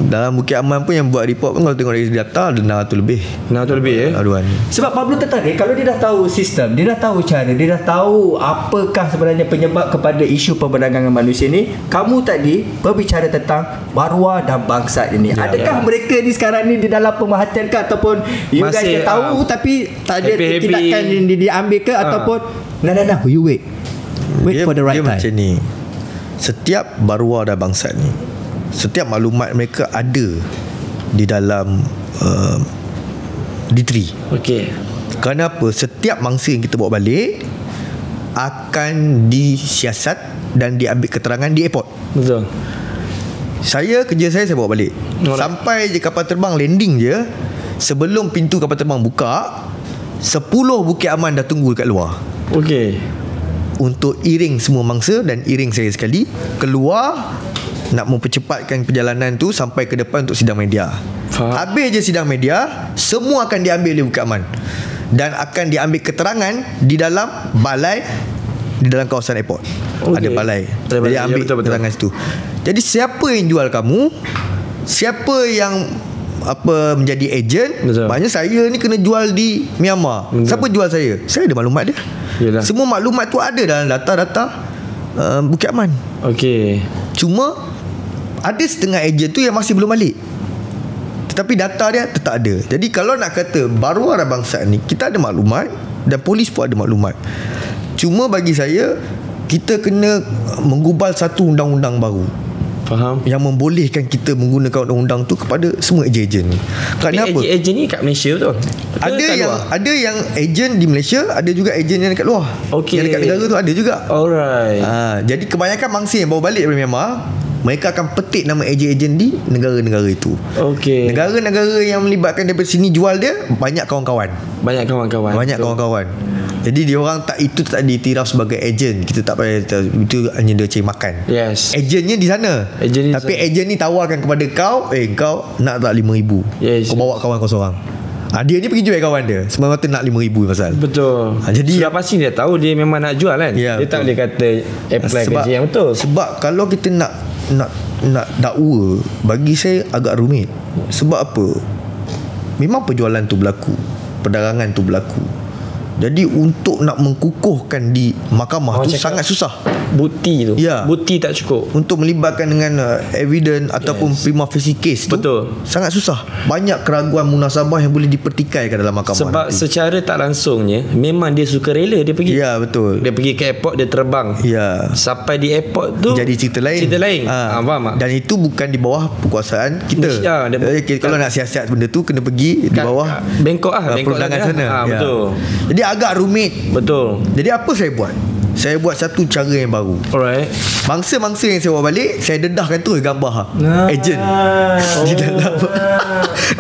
Dalam Bukit Aman pun yang buat report pun kalau tengok dari data ada 600 lebih. 600 lebih aduan. Sebab Pablo tertarik, kalau dia dah tahu sistem, dia dah tahu cara, dia dah tahu apakah sebenarnya penyebab kepada isu perdagangan manusia ni. Kamu tadi berbicara tentang Barua dan Bangsat ini. Adakah mereka ni sekarang ni di dalam pemerhatian ke, ataupun you guys tahu tapi tak ada tindakan yang diambil ke, ataupun nah you wait for the right time. Macam ni, setiap Barua dan Bangsat ni, setiap maklumat mereka ada di dalam D3. Kenapa? Setiap mangsa yang kita bawa balik akan disiasat dan diambil keterangan di airport. Betul. Kerja saya bawa balik. Sampai je kapal terbang landing je, sebelum pintu kapal terbang buka, 10 Bukit Aman dah tunggu dekat luar. Untuk iring semua mangsa dan iring saya sekali keluar, nak mempercepatkan perjalanan tu sampai ke depan untuk sidang media. Habis je sidang media, semua akan diambil di Bukit Aman dan akan diambil keterangan di dalam balai, di dalam kawasan airport. Ada balai. Jadi ambil keterangan situ. Jadi siapa yang jual kamu, siapa yang menjadi ejen, maknanya saya ni kena jual di Myanmar. Siapa jual saya? Saya ada maklumat dia. Semua maklumat tu ada dalam data-data Bukit Aman. Cuma ada setengah ejen tu yang masih belum balik, tetapi data dia tetap ada. Jadi kalau nak kata Barua dan Bangsat ni, kita ada maklumat dan polis pun ada maklumat. Cuma bagi saya, kita kena menggubal satu undang-undang baru. Faham. yang membolehkan kita menggunakan undang-undang tu kepada semua ejen-ejen ni. Kerana apa? Ejen ni kat Malaysia betul? Ada yang ejen di Malaysia, ada juga ejen yang dekat luar. Yang dekat negara tu ada juga. Alright. Jadi kebanyakan mangsa yang bawa balik dari Myanmar, mereka akan petik nama ejen-ejen di negara-negara itu. Negara-negara yang melibatkan daripada sini jual dia, banyak kawan-kawan. Jadi dia orang itu tak diiktiraf sebagai ejen. Kita tak payah, itu hanya dia cari makan. Yes. Ejennya di sana. Tapi ejen ni tawarkan kepada kau, kau nak tak 5,000? Yes. Kau bawa kawan kau seorang. Dia ni pergi jual kawan dia, semata nak 5,000 pasal. Betul. Jadi sudah pasti dia tahu dia memang nak jual kan. Dia tak boleh kata apply kerja yang betul. Sebab kalau kita nak dakwa, bagi saya agak rumit. Sebab apa? Memang penjualan tu berlaku, perdagangan tu berlaku. Jadi untuk nak mengkukuhkan di mahkamah tu sangat susah. Bukti tu. Bukti tak cukup. Untuk melibatkan dengan evidence ataupun prima facie case tu. Betul. Sangat susah. Banyak keraguan munasabah yang boleh dipertikaikan dalam mahkamah. Sebab nanti, secara tak langsungnya, memang dia suka rela dia pergi. Ya, betul. Dia pergi ke airport, dia terbang. Sampai di airport tu jadi cerita lain. Faham tak? Dan itu bukan di bawah kekuasaan kita. Kalau nak siasat benda tu, kena pergi di bawah Bangkok perundangan sana. Betul. Jadi agak rumit. Betul. Jadi apa saya buat? Saya buat satu cara yang baru. Alright. Mangsa-mangsa yang saya bawa balik, saya dedahkan terus gambar ejen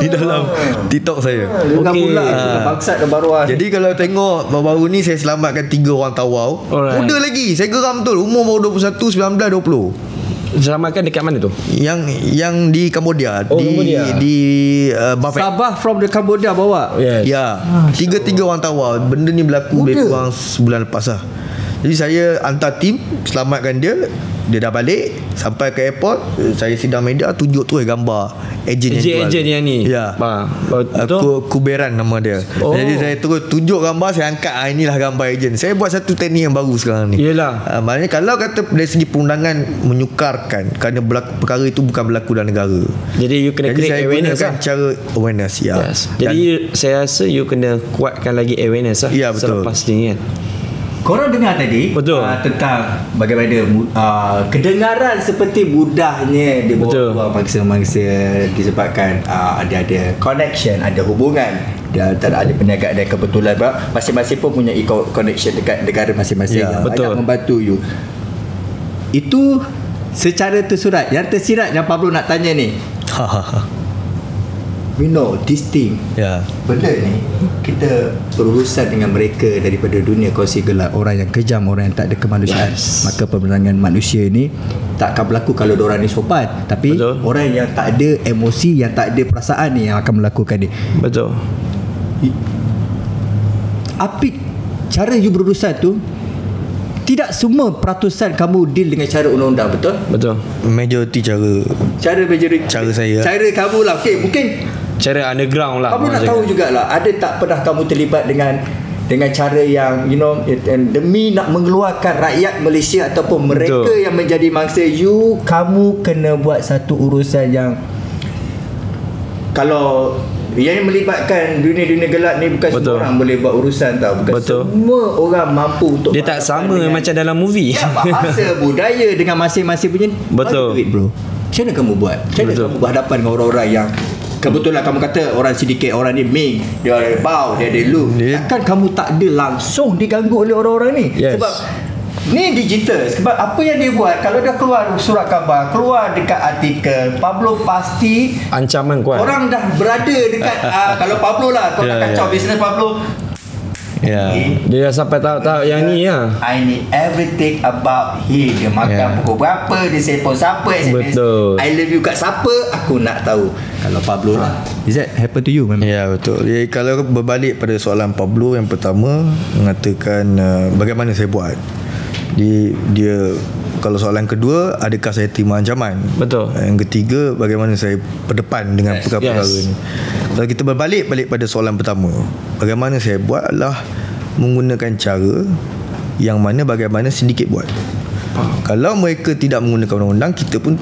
di dalam TikTok saya. Bangsat kebaruan. Jadi kalau tengok baru-baru ni saya selamatkan 3 orang tawau. Muda lagi. Saya geram betul. Umur baru 21, 19, 20. Selamatkan dekat mana tu? Yang di Cambodia. Di Buffet. Sabah from the Cambodia bawa. Yes. Ya. 3 orang tawau. Benda ni berlaku lebih kurang sebulan lepas lah. Jadi saya hantar tim selamatkan dia. Dia dah balik, sampai ke airport, saya sidang media, tunjuk tu gambar ejen yang ni. Ya. Kuberan nama dia. Jadi saya terus tunjuk gambar, saya angkat, inilah gambar ejen. Saya buat satu teknik yang baru sekarang ni. Maknanya kalau kata dari segi perundangan menyukarkan, kerana perkara itu bukan berlaku dalam negara. Jadi you kena create awareness lah. Cara awareness. Jadi saya rasa you kena kuatkan lagi awareness lah. Ya, betul. Selepas ni kan. Korang dengar tadi tentang bagaimana kedengaran seperti mudahnya dia bawa mangsa-mangsa disebabkan ada connection, ada hubungan, dia tak ada perniagaan dan kebetulan masing-masing pun punya connection dekat negara masing-masing yang banyak membantu you. Itu secara tersurat. Yang tersirat yang Pablo nak tanya ni, we know this thing. Benda ni kita berurusan dengan mereka daripada dunia kongsi gelap, orang yang kejam, orang yang tak ada kemanusiaan. Maka pemberangan manusia ni tak akan berlaku kalau diorang ni sopan. Tapi orang yang tak ada emosi, yang tak ada perasaan ni yang akan melakukan ni. Betul. Apik cara you berurusan tu, tidak semua peratusan kamu deal dengan cara undang-undang, betul? Betul. Majoriti cara saya. Cara kamu lah. Mungkin cara underground lah. Kamu nak tahu jugalah, ada tak pernah kamu terlibat dengan cara yang demi nak mengeluarkan rakyat Malaysia ataupun mereka yang menjadi mangsa you, kamu kena buat satu urusan yang kalau yang melibatkan dunia-dunia gelap ni bukan semua orang boleh buat urusan tau. Bukan semua orang mampu untuk. Dia tak sama macam dalam movie. Bahasa budaya dengan masing-masing punya. Duit, bro. Macam mana kamu buat? Macam mana kamu berhadapan dengan orang-orang yang kebetulan kamu kata orang sedikit, orang ni Ming, dia ada bau, dia ada look. Takkan kamu tak ada langsung diganggu oleh orang-orang ni? Sebab ni digital. Sebab apa yang dia buat, kalau dia keluar surat khabar, keluar dekat artikel, Pablo pasti ancaman kuat. Orang dah berada dekat kalau Pablo lah, kau nak kacau bisnes Pablo. Dia dah sampai tahu yang ni lah. I need everything about him. Dia makan pukul berapa, dia telefon siapa, SMS I love you kat siapa, aku nak tahu. Kalau Pablo lah, is that happen to you? Ya, betul. Jadi kalau berbalik pada soalan Pablo yang pertama, mengatakan bagaimana saya buat. Dia kalau soalan kedua, adakah saya terima ancaman? Betul. Yang ketiga, bagaimana saya berdepan dengan perkara-perkara ni. Kalau kita berbalik pada soalan pertama, bagaimana saya buat adalah menggunakan cara yang mana bagaimana sindiket buat. Kalau mereka tidak menggunakan undang-undang, kita pun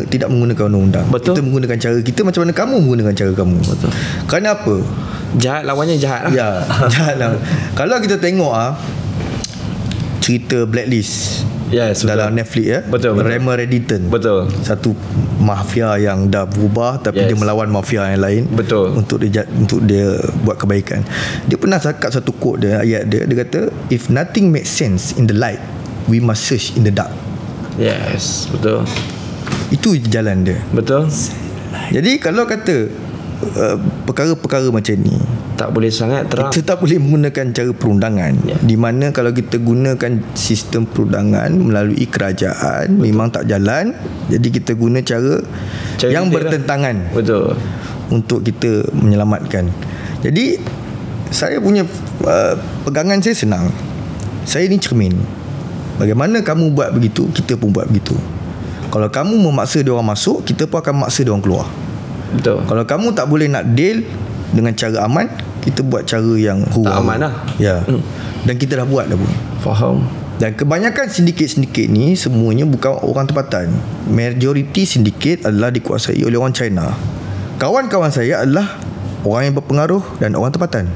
tidak menggunakan undang-undang. Betul. Kita menggunakan cara kita macam mana kamu menggunakan cara kamu. Betul. Kerana apa? Jahat lawannya jahat lah. Ya, jahat lah. Kalau kita tengok cerita Blacklist Yes, dalam Netflix ya. Betul. Raymond Reddington. Betul. Satu mafia yang dah berubah tapi dia melawan mafia yang lain. Betul. Untuk dia buat kebaikan. Dia pernah cakap satu quote dia, ayat dia kata, if nothing makes sense in the light, we must search in the dark. Yes, betul. Itu jalan dia. Betul. Jadi kalau kata perkara-perkara macam ni tak boleh sangat terang. kita tak boleh menggunakan cara perundangan, di mana kalau kita gunakan sistem perundangan melalui kerajaan, memang tak jalan. Jadi kita guna cara yang bertentangan. Betul. Untuk kita menyelamatkan. Jadi saya punya pegangan saya senang. Saya ni cermin. Bagaimana kamu buat begitu, kita pun buat begitu. Kalau kamu memaksa dia orang masuk, kita pun akan maksa dia orang keluar. Betul. Kalau kamu tak boleh nak deal dengan cara aman, kita buat cara yang tak aman lah. Ya. Dan kita dah buat dah pun. Faham. Dan kebanyakan sindiket-sindiket ni semuanya bukan orang tempatan. Majoriti sindiket adalah dikuasai oleh orang China. Kawan-kawan saya adalah orang yang berpengaruh dan orang tempatan.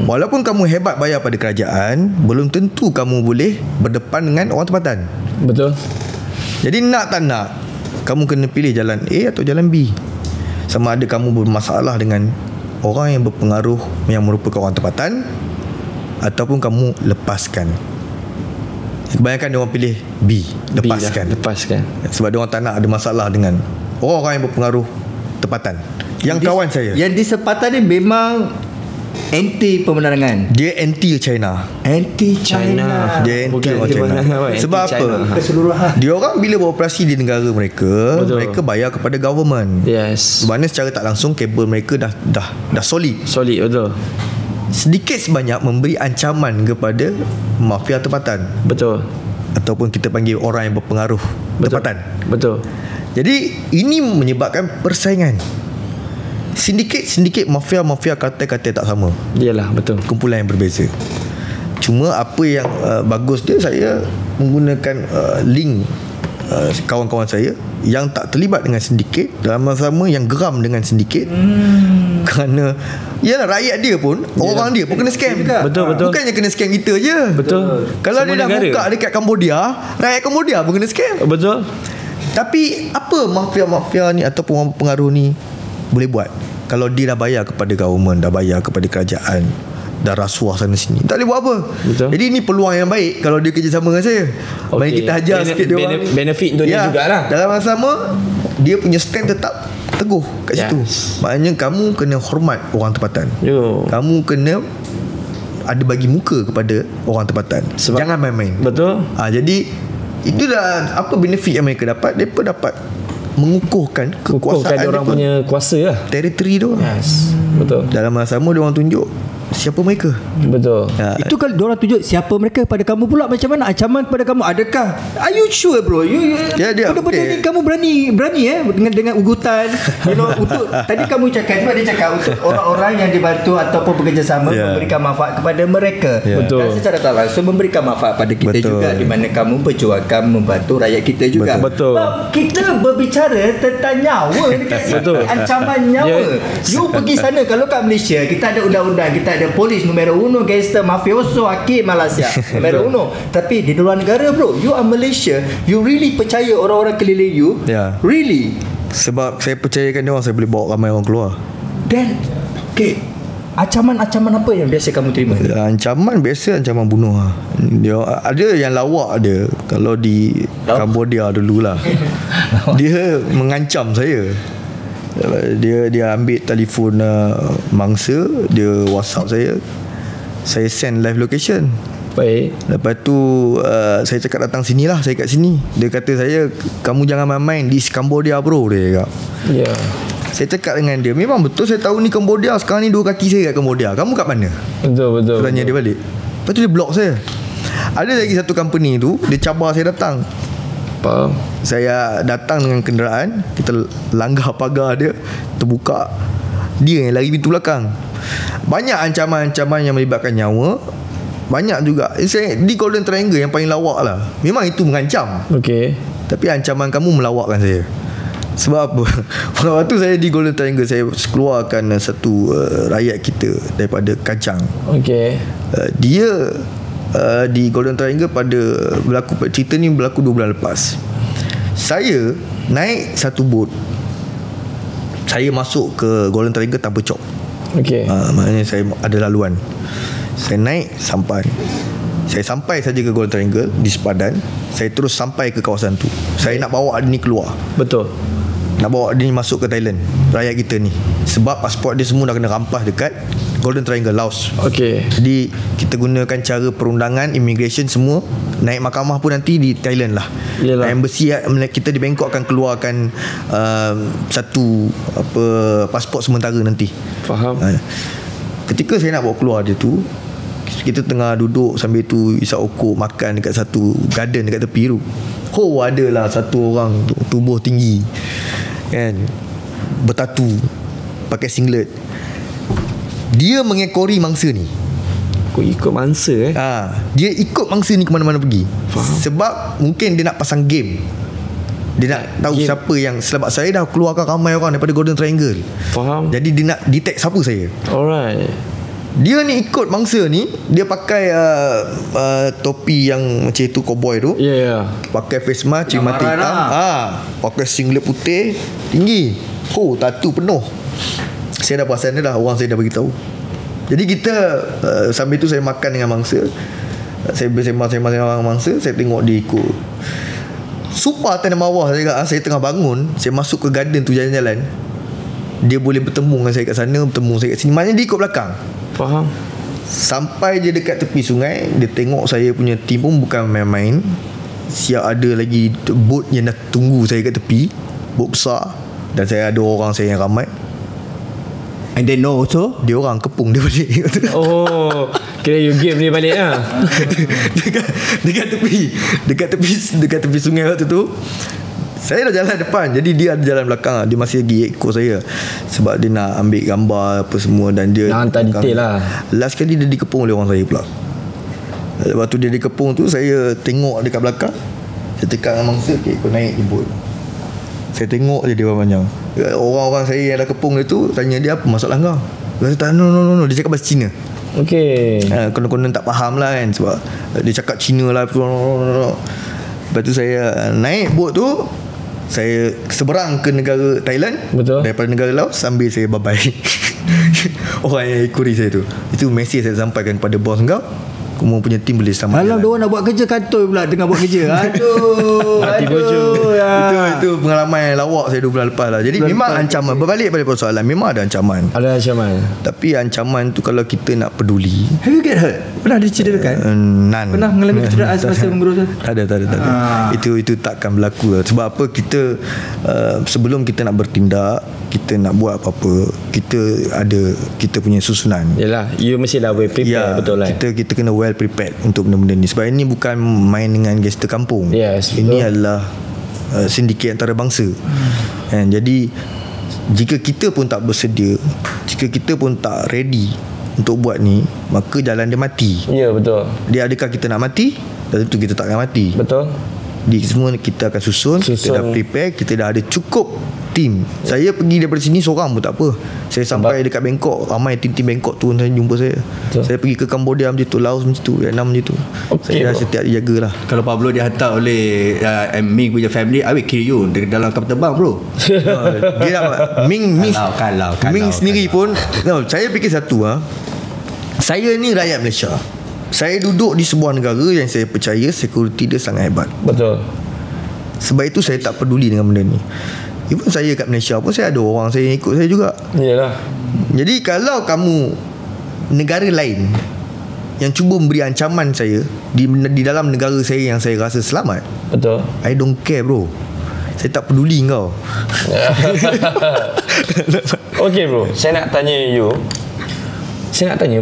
Walaupun kamu hebat bayar pada kerajaan, belum tentu kamu boleh berdepan dengan orang tempatan. Betul. Jadi nak tak nak, kamu kena pilih jalan A atau jalan B. Sama ada kamu bermasalah dengan orang yang berpengaruh yang merupakan orang tempatan, ataupun kamu lepaskan. Kebanyakan dia orang pilih B, lepaskan. B lah, lepaskan. Sebab dia orang tak nak ada masalah dengan orang yang berpengaruh tempatan. Yang kawan saya, yang di sepatan ni memang anti pemenarangan. dia anti China. Anti China. Dia anti orang China. Sebab apa? Keseluruhan. Dia orang bila beroperasi di negara mereka, betul, mereka bayar kepada government. Yes. Sebab secara tak langsung kabel mereka dah solid. Solid, betul. Sedikit sebanyak memberi ancaman kepada mafia tempatan. Betul. Ataupun kita panggil orang yang berpengaruh tempatan. Betul. Jadi ini menyebabkan persaingan. Sindiket mafia kartel-kartel tak sama. Iyalah, betul. Kumpulan yang berbeza. Cuma apa yang bagus dia, saya menggunakan link kawan-kawan saya yang tak terlibat dengan sindiket dalam masa sama yang geram dengan sindiket. Kerana yalah, rakyat dia pun, orang dia pun kena scam. Betul. Bukannya kena scam kita je. Betul. Kalau semua dia dah negara buka dekat Cambodia, rakyat Cambodia pun kena scam. Betul. Tapi apa mafia-mafia ni ataupun orang pengaruh ni boleh buat? Kalau dia dah bayar kepada government, dah bayar kepada kerajaan, dah rasuah sana sini, tak boleh buat apa. Betul. Jadi ini peluang yang baik kalau dia kerjasama dengan saya. Mari kita hajar sikit dia orang. Benefit untuk dia jugalah. Dalam masa sama, dia punya stand tetap teguh kat situ. Maknanya kamu kena hormat orang tempatan. Kamu kena ada bagi muka kepada orang tempatan. Jangan main-main. Betul. Jadi itu dah apa benefit yang mereka dapat. Mereka dapat mengukuhkan kekuasaan orang punya kuasa lah, teritori dia. Yes. Betul. Dalam masa sama dia orang tunjuk siapa mereka. Betul. Itu kalau diorang tunjuk siapa mereka pada kamu pula, macam mana ancaman kepada kamu? Adakah, are you sure bro? Benda-benda ni kamu berani dengan ugutan, untuk tadi kamu cakap, sebab dia cakap untuk orang-orang yang dibantu ataupun bekerjasama, memberikan manfaat kepada mereka. Betul. Dan secara tak langsung memberikan manfaat pada kita juga, di mana kamu perjuangkan membantu rakyat kita juga. Betul. Kita berbicara tentang nyawa dekat sini. Ancaman nyawa. You pergi sana, kalau kat Malaysia kita ada undang-undang, kita ada polis numero 1, gangster, mafioso, hakim Malaysia numero 1. Tapi di luar negara bro, you are Malaysia, you really percaya orang-orang keliling you? Really? Sebab saya percayakan dia orang, saya boleh bawa ramai orang keluar. Then ancaman-ancaman apa yang biasa kamu terima? Ancaman biasa, ancaman bunuh. Dia ada yang lawak dia. Kalau di Cambodia dululah, dia mengancam saya. Dia ambil telefon mangsa, dia WhatsApp saya send live location. Baik. Lepas tu saya cakap datang sinilah, saya kat sini. Dia kata saya, kamu jangan main-main di Cambodia bro, dia cakap. Ya. Saya cakap dengan dia, memang betul saya tahu ni Cambodia. Sekarang ni 2 kaki saya kat Cambodia. Kamu kat mana? Betul. Tanya dia balik. Lepas tu dia block saya. Ada lagi satu company tu, dia cabar saya datang. Faham. Saya datang dengan kenderaan, kita langgar pagar dia, terbuka, dia yang lari pintu belakang. Banyak ancaman-ancaman yang melibatkan nyawa. Banyak juga. Di Golden Triangle yang paling lawak lah. Memang itu mengancam. Okey. Tapi ancaman kamu melawakkan saya. Sebab apa? Waktu saya di Golden Triangle, saya keluarkan satu rakyat kita daripada Kacang. Okey. Dia di Golden Triangle cerita ni berlaku 2 bulan lepas. Saya naik satu boat. Saya masuk ke Golden Triangle tanpa cop. Okey. Maknanya saya ada laluan. Saya naik sampan. Saya sampai saja ke Golden Triangle di sepadan. Saya terus sampai ke kawasan tu. Saya nak bawa dia ni keluar. Betul. Nak bawa dia ni masuk ke Thailand, rakyat kita ni. Sebab pasport dia semua dah kena rampas dekat Golden Triangle, Laos. Okey. Jadi kita gunakan cara perundangan, immigration semua. Naik mahkamah pun nanti di Thailand lah. Yalah. Embassy kita di Bangkok akan keluarkan satu pasport sementara nanti. Faham. Ketika saya nak bawa keluar dia tu, kita tengah duduk sambil tu isap okok, makan dekat satu garden dekat tepi tu. Adalah satu orang tu, tubuh tinggi kan, bertatu, pakai singlet. Dia mengekori mangsa ni. Kau ikut mangsa Dia ikut mangsa ni ke mana-mana pergi. Faham. Sebab mungkin dia nak pasang game. Dia nak tahu game. Siapa yang, sebab saya dah keluarkan ramai orang daripada Golden Triangle. Faham. Jadi dia nak detect siapa saya. Alright. Dia ni ikut mangsa ni. Dia pakai topi yang macam itu, cowboy tu. Ya. Pakai face mask, cium mata hitam. Pakai singlet putih tinggi. Tatu penuh. Saya dah perasan dia dah. Orang saya dah beritahu. Jadi kita sambil tu saya makan dengan mangsa. Saya bersembang dengan mangsa. Saya tengok dia ikut. Sumpah atas dan bawah saya tengah bangun. Saya masuk ke garden tu, jalan-jalan. Dia boleh bertemu dengan saya kat sana, bertemu saya kat sini. Maknanya dia ikut belakang. Faham. Sampai je dekat tepi sungai, dia tengok saya punya team pun bukan main-main. Siap ada lagi boat yang dah tunggu saya kat tepi, boat besar. Dan saya ada orang saya yang ramai. And they know also. Dia orang kepung dia balik. Kira you game ni balik lah. dekat tepi sungai waktu tu. Saya dah jalan depan, jadi dia ada jalan belakang. Dia masih lagi ikut saya sebab dia nak ambil gambar apa semua. Dan dia nak hantar detail lah. Last kali dia dikepung oleh orang saya pula. Lepas tu dia dikepung tu, saya tengok dekat belakang. Saya tekan dengan mangsa, kau naik jemput. Saya tengok je dia panjang. Orang-orang saya yang dah kepung dia tu tanya dia, apa masalah kau? Dia kata no. Dia cakap bahasa Cina. Okey. Konon-konon tak faham lah kan, sebab dia cakap Cina lah. Lepas tu saya naik bot tu, saya seberang ke negara Thailand. Betul. Daripada negara Laos, sambil saya bye-bye. Orang yang ikuri saya tu. Itu mesej saya sampaikan kepada bos kau. Kamu punya tim boleh selamat. Kalau diorang nak buat kerja kantor pula tengah buat kerja. Mati bojo. Itu pengalaman yang lawak saya 2 bulan lepas lah. Jadi memang ancaman. Berbalik pada persoalan, memang ada ancaman. Ada ancaman. Tapi ancaman tu kalau kita nak peduli. Have you get hurt? Pernah dicederakan? None. Pernah mengalami kecederaan semasa mengurus? Tak ada. Itu takkan berlaku lah. Sebab apa, kita sebelum kita nak bertindak, kita nak buat apa-apa, kita punya susunan. Yalah, you mesti dah well prepare. Betul lah. Kita kena well prepared untuk benda-benda ni. Sebab ini bukan main dengan gangster kampung. Yes, ini adalah sindiket antarabangsa. Jadi jika kita pun tak bersedia, jika kita pun tak ready untuk buat ni, maka jalan dia mati. Ya, betul. Dia adakah kita nak mati? Dan tentu kita tak akan mati. Betul. Di semua kita akan susun. Kita dah prepare, kita dah ada cukup tim. Saya pergi daripada sini seorang pun tak apa. Saya sampai dekat Bangkok, ramai tim-tim Bangkok tu saya jumpa saya. Betul. Saya pergi ke Cambodia macam tu, Laos macam tu, Vietnam macam tu. Saya dah setiap jagalah. Kalau Pablo dihantar oleh Ming punya family, I will kill you dalam kapal terbang, bro. Dia nak Ming sendiri pun saya fikir satu saya ni rakyat Malaysia. Saya duduk di sebuah negara yang saya percaya security dia sangat hebat. Betul. Sebab itu saya tak peduli dengan benda ni. Even saya kat Malaysia pun, saya ada orang saya yang ikut saya juga. Yalah. Jadi kalau kamu negara lain yang cuba memberi ancaman saya di dalam negara saya yang saya rasa selamat, betul, I don't care, bro. Saya tak peduli kau. Okay, bro, saya nak tanya you. Saya nak tanya,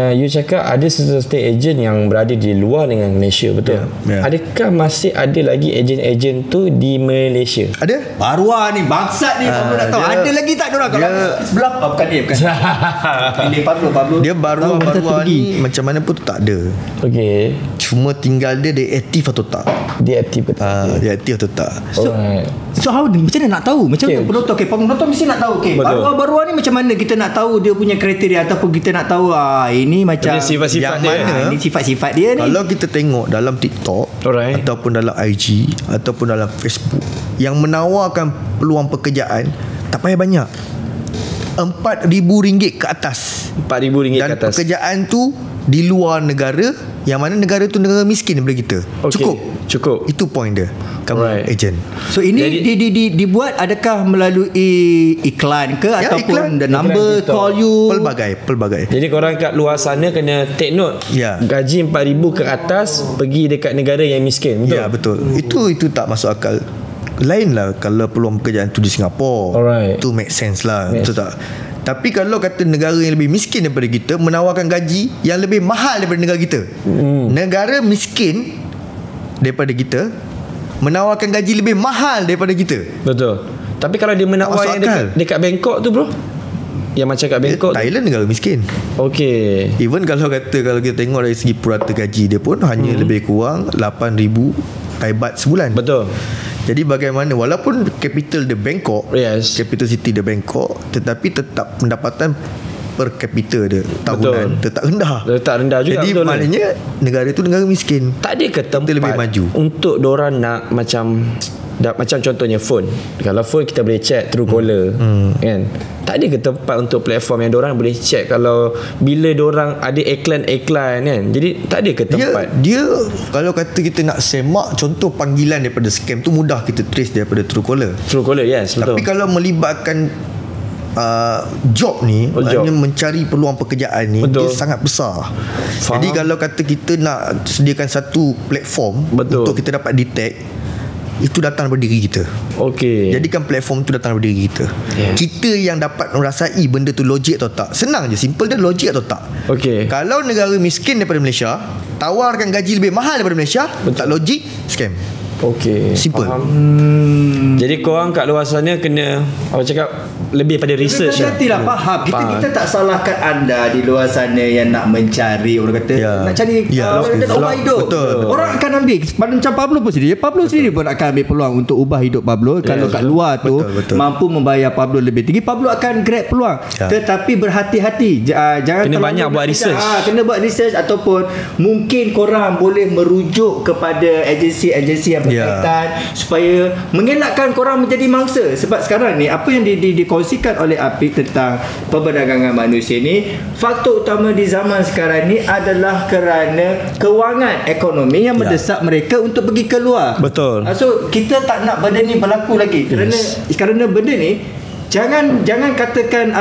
you cakap ada state agent yang berada di luar dengan Malaysia, betul? Yeah. Adakah masih ada lagi ejen-ejen tu di Malaysia? Ada? Baruah ni, bangsat ni, Pablo nak tahu. Ada lagi tak diorang? Kalau sebelah, bukan dia. Ini Pablo. Dia baruah ni macam mana pun tak ada. Okay. Cuma tinggal dia aktif atau tak. Dia aktif ke tak? Dia aktif atau tak. So how ni? Macam mana nak tahu? Macam mana penonton? Penonton mesti nak tahu. Baruah-baruah ni macam mana kita nak tahu dia punya kriteria ataupun kita nak tahu ini macam sifat-sifat dia. Ini sifat-sifat dia ni. Kalau kita tengok dalam TikTok, Alright. ataupun dalam IG, ataupun dalam Facebook, yang menawarkan peluang pekerjaan tak payah banyak, RM4,000 ke atas. RM4,000 Dan ke atas. pekerjaan tu di luar negara, yang mana negara tu negara miskin daripada kita. Okay. Cukup. Itu point dia. Kamu Alright. agent. So ini dibuat adakah melalui iklan ke ataupun iklan. the number TikTok. call you? Pelbagai. Jadi korang kat luar sana kena take note. Ya. Gaji RM4,000 ke atas pergi dekat negara yang miskin. Betul? Ya, betul. Itu tak masuk akal. Lain lah kalau peluang pekerjaan tu di Singapura. Alright. Tu make sense lah. Yes. Betul tak? Tapi kalau kata negara yang lebih miskin daripada kita menawarkan gaji yang lebih mahal daripada negara kita. Negara miskin daripada kita menawarkan gaji lebih mahal daripada kita. Betul. Tapi kalau dia menawar masuk yang dekat Bangkok tu bro, yang macam kat Bangkok tu. Thailand negara miskin. Okay. Even kalau kita tengok dari segi purata gaji dia pun hanya lebih kurang 8,000 Thai baht sebulan. Betul. Jadi bagaimana, walaupun capital the Bangkok, Yes. capital city the Bangkok, tetapi tetap pendapatan per capita dia tahunan tetap rendah. Tetap rendah juga. Jadi betul maknanya negara tu negara miskin. tak ada ke tempat lebih maju untuk diorang nak macam contohnya phone. Kalau phone kita boleh check through caller kan. Tak ada ke tempat untuk platform yang diorang boleh check kalau bila diorang ada iklan-iklan kan. Jadi tak ada ke tempat. Dia kalau kata kita nak semak contoh panggilan daripada scam tu mudah kita trace daripada Truecaller. Truecaller, yes, betul. Tapi kalau melibatkan job ni, maknanya mencari peluang pekerjaan ni, betul, dia sangat besar. Faham. Jadi kalau kata kita nak sediakan satu platform, betul, untuk kita dapat detect, itu datang daripada diri kita. Okey. Jadikan platform tu datang daripada diri kita. Yes. Kita yang dapat merasai benda tu logik atau tak. Senang je, simple dia, logik atau tak. Okey. Kalau negara miskin daripada Malaysia tawarkan gaji lebih mahal daripada Malaysia, tak logik, scam. Okey. Simple. Jadi korang kat luar sana kena cakap lebih pada research. Hati-hatilah, faham. Kita tak salahkan anda di luar sana yang nak mencari, orang kata nak cari orang kata ubah hidup. Betul. Orang akan ambil macam Pablo pun sendiri. Pablo sendiri pun akan ambil peluang untuk ubah hidup Pablo. Kalau kat luar tu mampu membayar Pablo lebih tinggi, Pablo akan grab peluang. Tetapi berhati-hati. Jangan kena banyak buat research. Kena buat research, ataupun mungkin korang boleh merujuk kepada agensi-agensi yang berkaitan supaya mengelakkan korang menjadi mangsa. Sebab sekarang ni apa yang dikongsikan oleh Apik tentang perdagangan manusia ni, faktor utama di zaman sekarang ni adalah kerana kewangan ekonomi yang mendesak mereka untuk pergi keluar. Betul. So kita tak nak benda ni berlaku lagi kerana benda ni Jangan katakan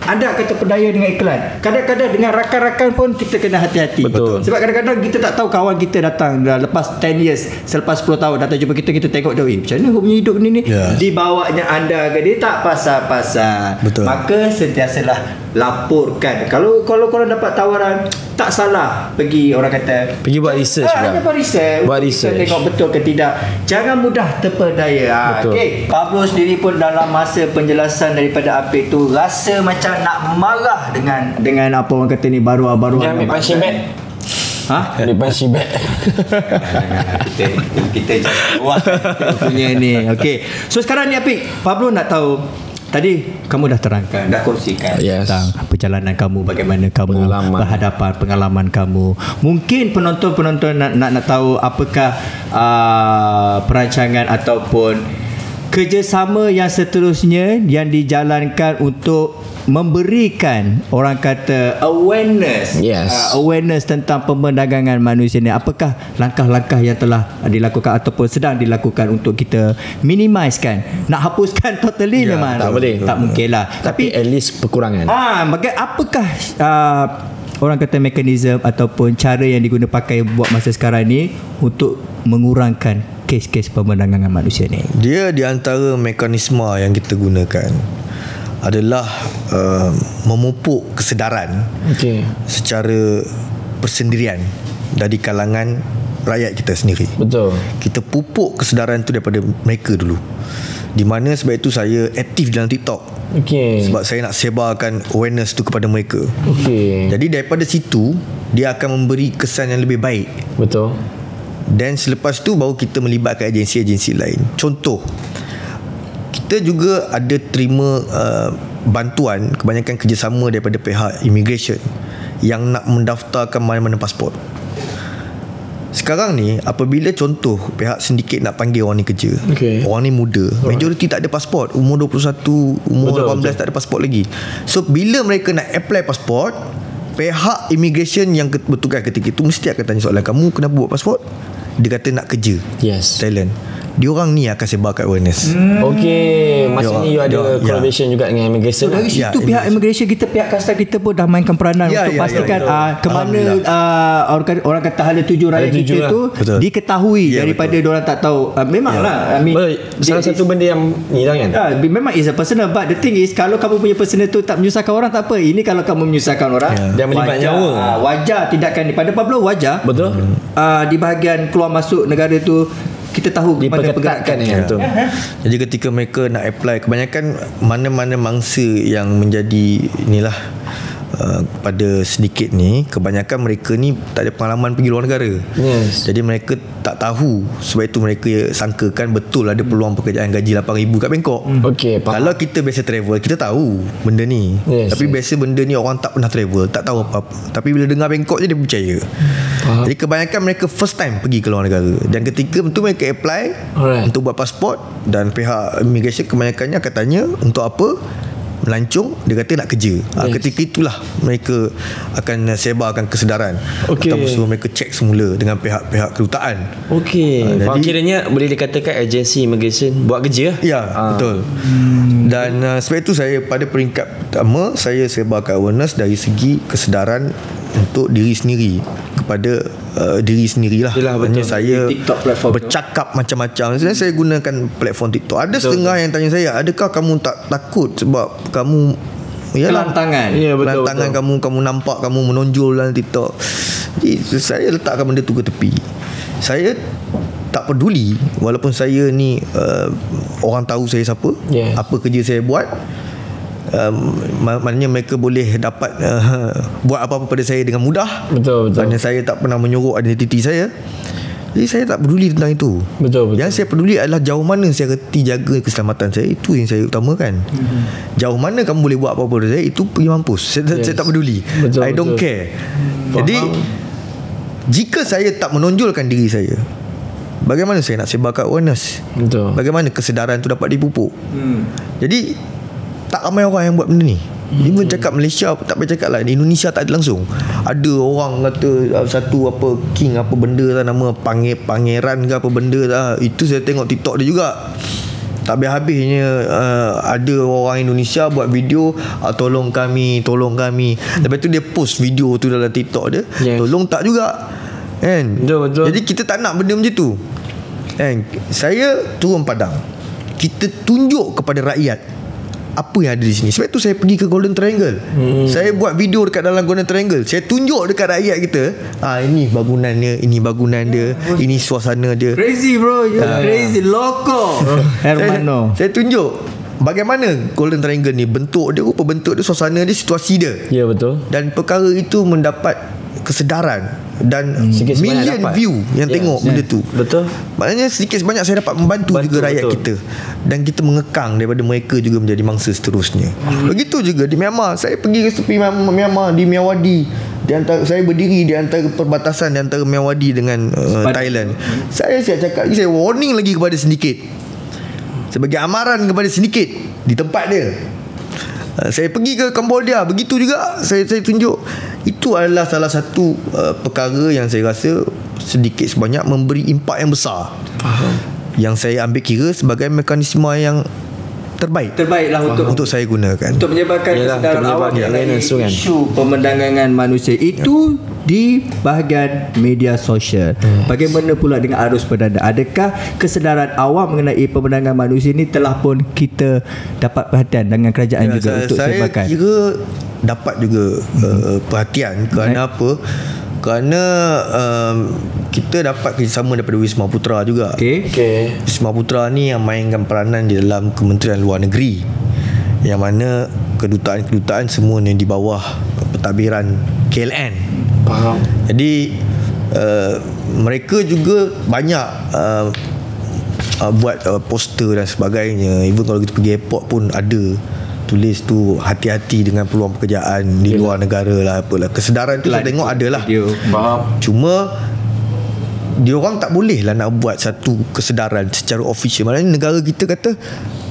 anda akan terpedaya dengan iklan. Kadang-kadang dengan rakan-rakan pun kita kena hati-hati. Betul. Sebab kadang-kadang kita tak tahu kawan kita datang lepas 10 years, selepas 10 tahun datang jumpa kita tengok dia, macam mana punya hidup ni dibawanya anda ke dia tak pasal-pasal. Maka sentiasalah laporkan. Kalau korang dapat tawaran, tak salah pergi, orang kata pergi buat research buat research. Kita tengok betul ke tidak. Jangan mudah terpedaya. Okey, Pablo sendiri pun dalam masa penjelasan daripada Apik tu rasa macam nak marah dengan apa orang kata ni baru-baru. Jangan ambil punching bag. Ambil punching bag. Kita buat punya ni. Okey. So sekarang ni Apik, Pablo nak tahu, tadi kamu dah terangkan, dah kongsikan tentang perjalanan kamu, bagaimana kamu berhadapan, pengalaman kamu. Mungkin penonton-penonton nak tahu apakah perancangan ataupun kerjasama yang seterusnya yang dijalankan untuk memberikan, orang kata, awareness tentang perdagangan manusia ni. Apakah langkah-langkah yang telah dilakukan ataupun sedang dilakukan untuk kita minimizekan? Nak hapuskan totally memang tak boleh, tak mungkin lah, tapi at least perkurangan. Apakah orang kata mekanisme ataupun cara yang diguna pakai buat masa sekarang ni untuk mengurangkan kes-kes perdagangan manusia ni? Dia di antara mekanisme yang kita gunakan adalah memupuk kesedaran secara persendirian dari kalangan rakyat kita sendiri. Betul. Kita pupuk kesedaran tu daripada mereka dulu. Di mana sebab itu saya aktif dalam TikTok. Sebab saya nak sebarkan awareness tu kepada mereka. Jadi daripada situ dia akan memberi kesan yang lebih baik. Betul. Dan selepas tu baru kita melibatkan agensi-agensi lain. Contoh, kita juga ada terima bantuan, kebanyakan kerjasama daripada pihak immigration yang nak mendaftarkan mana-mana pasport. Sekarang ni apabila contoh pihak sindiket nak panggil orang ni kerja, orang ni muda, majoriti tak ada pasport, umur 21, umur 18 tak ada pasport lagi. So bila mereka nak apply pasport, pihak immigration yang bertugas ketika itu mesti akan tanya soalan, kamu kenapa buat pasport? Dia kata nak kerja Thailand. Diorang ni akan sebarkan awareness. Okey, maksudnya you ada collaboration juga dengan immigration. So dari situ pihak immigration kita, pihak kastar kita pun dah mainkan peranan untuk pastikan ke mana orang kata hala tuju rakyat kita tu diketahui daripada diorang tak tahu. Memanglah salah satu benda yang ni lah kan. Memang is a personal, but the thing is kalau kamu punya personal tu tak menyusahkan orang tak apa. Ini kalau kamu menyusahkan orang dan melibat nyawa, wajar tindakan ni. Pada Pablo wajar. Betul. Di bahagian keluar masuk negara tu kita tahu diperketatkan betul. Jadi ketika mereka nak apply, kebanyakan mana-mana mangsa yang menjadi inilah pada sedikit ni, kebanyakan mereka ni tak ada pengalaman pergi luar negara. Jadi mereka tak tahu, sebab itu mereka sangkakan betul ada peluang pekerjaan gaji 8,000 kat Bangkok. Kalau kita biasa travel, kita tahu benda ni. Tapi biasa benda ni orang tak pernah travel, tak tahu apa-apa. Tapi bila dengar Bangkok je dia percaya. Jadi kebanyakan mereka first time pergi ke luar negara, dan ketika betul mereka apply untuk buat pasport, dan pihak immigration kebanyakannya akan tanya untuk apa, melancong, dia kata nak kerja. Ketika itulah mereka akan sebarkan kesedaran atau suruh mereka cek semula dengan pihak-pihak kedutaan. Jadi kiranya boleh dikatakan agensi immigration buat kerja. Betul. Dan sebab itu saya pada peringkat pertama saya sebarkan awareness dari segi kesedaran untuk diri sendiri, kepada diri sendirilah. Hanya saya bercakap macam-macam. Saya gunakan platform TikTok. Ada setengah yang tanya saya, adakah kamu tak takut sebab kamu pelantangan. Pelantangan kamu nampak kamu menonjol dalam TikTok. Jadi saya letakkan benda tu ke tepi. Saya tak peduli walaupun saya ni orang tahu saya siapa, apa kerja saya buat. Maknanya mereka boleh dapat buat apa-apa pada saya dengan mudah. Betul. Kerana saya tak pernah menyorok identiti saya. Jadi saya tak peduli tentang itu. Betul. Yang saya peduli adalah jauh mana saya reti jaga keselamatan saya. Itu yang saya utamakan. Jauh mana kamu boleh buat apa-apa pada saya, itu pergi mampus. Saya tak peduli. I don't care. Jadi jika saya tak menonjolkan diri saya, bagaimana saya nak sebarkan awareness? Bagaimana kesedaran itu dapat dipupuk? Jadi tak ramai orang yang buat benda ni. Even cakap Malaysia tak payah cakap lah, di Indonesia tak ada langsung. Ada orang kata satu apa king apa benda lah, nama pangeran ke apa benda lah. Itu saya tengok TikTok dia juga. Tak habis-habisnya ada orang Indonesia buat video, tolong kami. Lepas tu dia post video tu dalam TikTok dia. Tolong tak juga kan? Betul. Jadi kita tak nak benda macam tu kan? Saya turun padang, kita tunjuk kepada rakyat apa yang ada di sini. Sebab tu saya pergi ke Golden Triangle. Saya buat video dekat dalam Golden Triangle. Saya tunjuk dekat rakyat kita, ini bangunan dia, ini bangunan dia, ini suasana dia. Crazy bro, you crazy loco. Hermano. Saya tunjuk bagaimana Golden Triangle ni, bentuk dia, rupa bentuk dia, suasana dia, situasi dia. Ya betul. Dan perkara itu mendapat kesedaran dan million view yang tengok benda tu. Betul. Maknanya sedikit sebanyak saya dapat membantu juga rakyat kita, dan kita mengekang daripada mereka juga menjadi mangsa seterusnya. Begitu juga di Myanmar. Saya pergi ke tepi Myanmar, di Myawaddy. Saya berdiri di antara perbatasan di antara Myawaddy dengan Thailand. Saya cakap, saya warning lagi kepada sindiket, sebagai amaran kepada sindiket di tempat dia. Saya pergi ke Cambodia, begitu juga saya tunjuk. Itu adalah salah satu perkara yang saya rasa sedikit sebanyak memberi impak yang besar. Yang saya ambil kira sebagai mekanisme yang terbaiklah untuk saya gunakan untuk menyebarkan kesedaran awam mengenai isu pemandangan manusia itu di bahagian media sosial. Bagaimana pula dengan arus perdana? Adakah kesedaran awam mengenai pemandangan manusia ini telah pun kita dapat perhatian dengan kerajaan juga untuk sebarkan? Saya kira dapat juga perhatian. Kerana apa? Kerana kita dapat kerjasama daripada Wisma Putra juga. Wisma Putra ni yang mainkan peranan di dalam Kementerian Luar Negeri, yang mana kedutaan-kedutaan semua ni di bawah pentadbiran KLN. Jadi mereka juga banyak buat poster dan sebagainya. Even kalau kita pergi airport pun ada tulis tu hati-hati dengan peluang pekerjaan di luar negara lah, apalah. Kesedaran tu saya tengok ada lah. Faham. Cuma dia orang tak boleh lah nak buat satu kesedaran secara official. Maknanya negara kita kata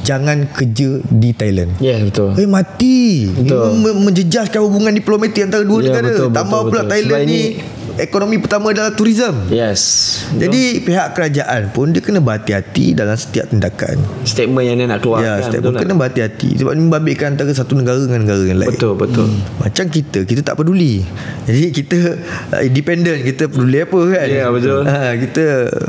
jangan kerja di Thailand. Ya, betul. Mati. Betul. Menjejaskan hubungan diplomatik antara dua negara. betul, Tambah betul, pula betul. Thailand Sebab ni ekonomi pertama adalah tourism. Yes. Jadi pihak kerajaan pun dia kena berhati-hati dalam setiap tindakan. Statement yang dia nak keluarkan. Ya, setiap kena berhati-hati sebab membabitkan antara satu negara dengan negara yang lain. Betul. Macam kita tak peduli. Jadi kita independent, kita peduli apa kan? Ya, betul. Kita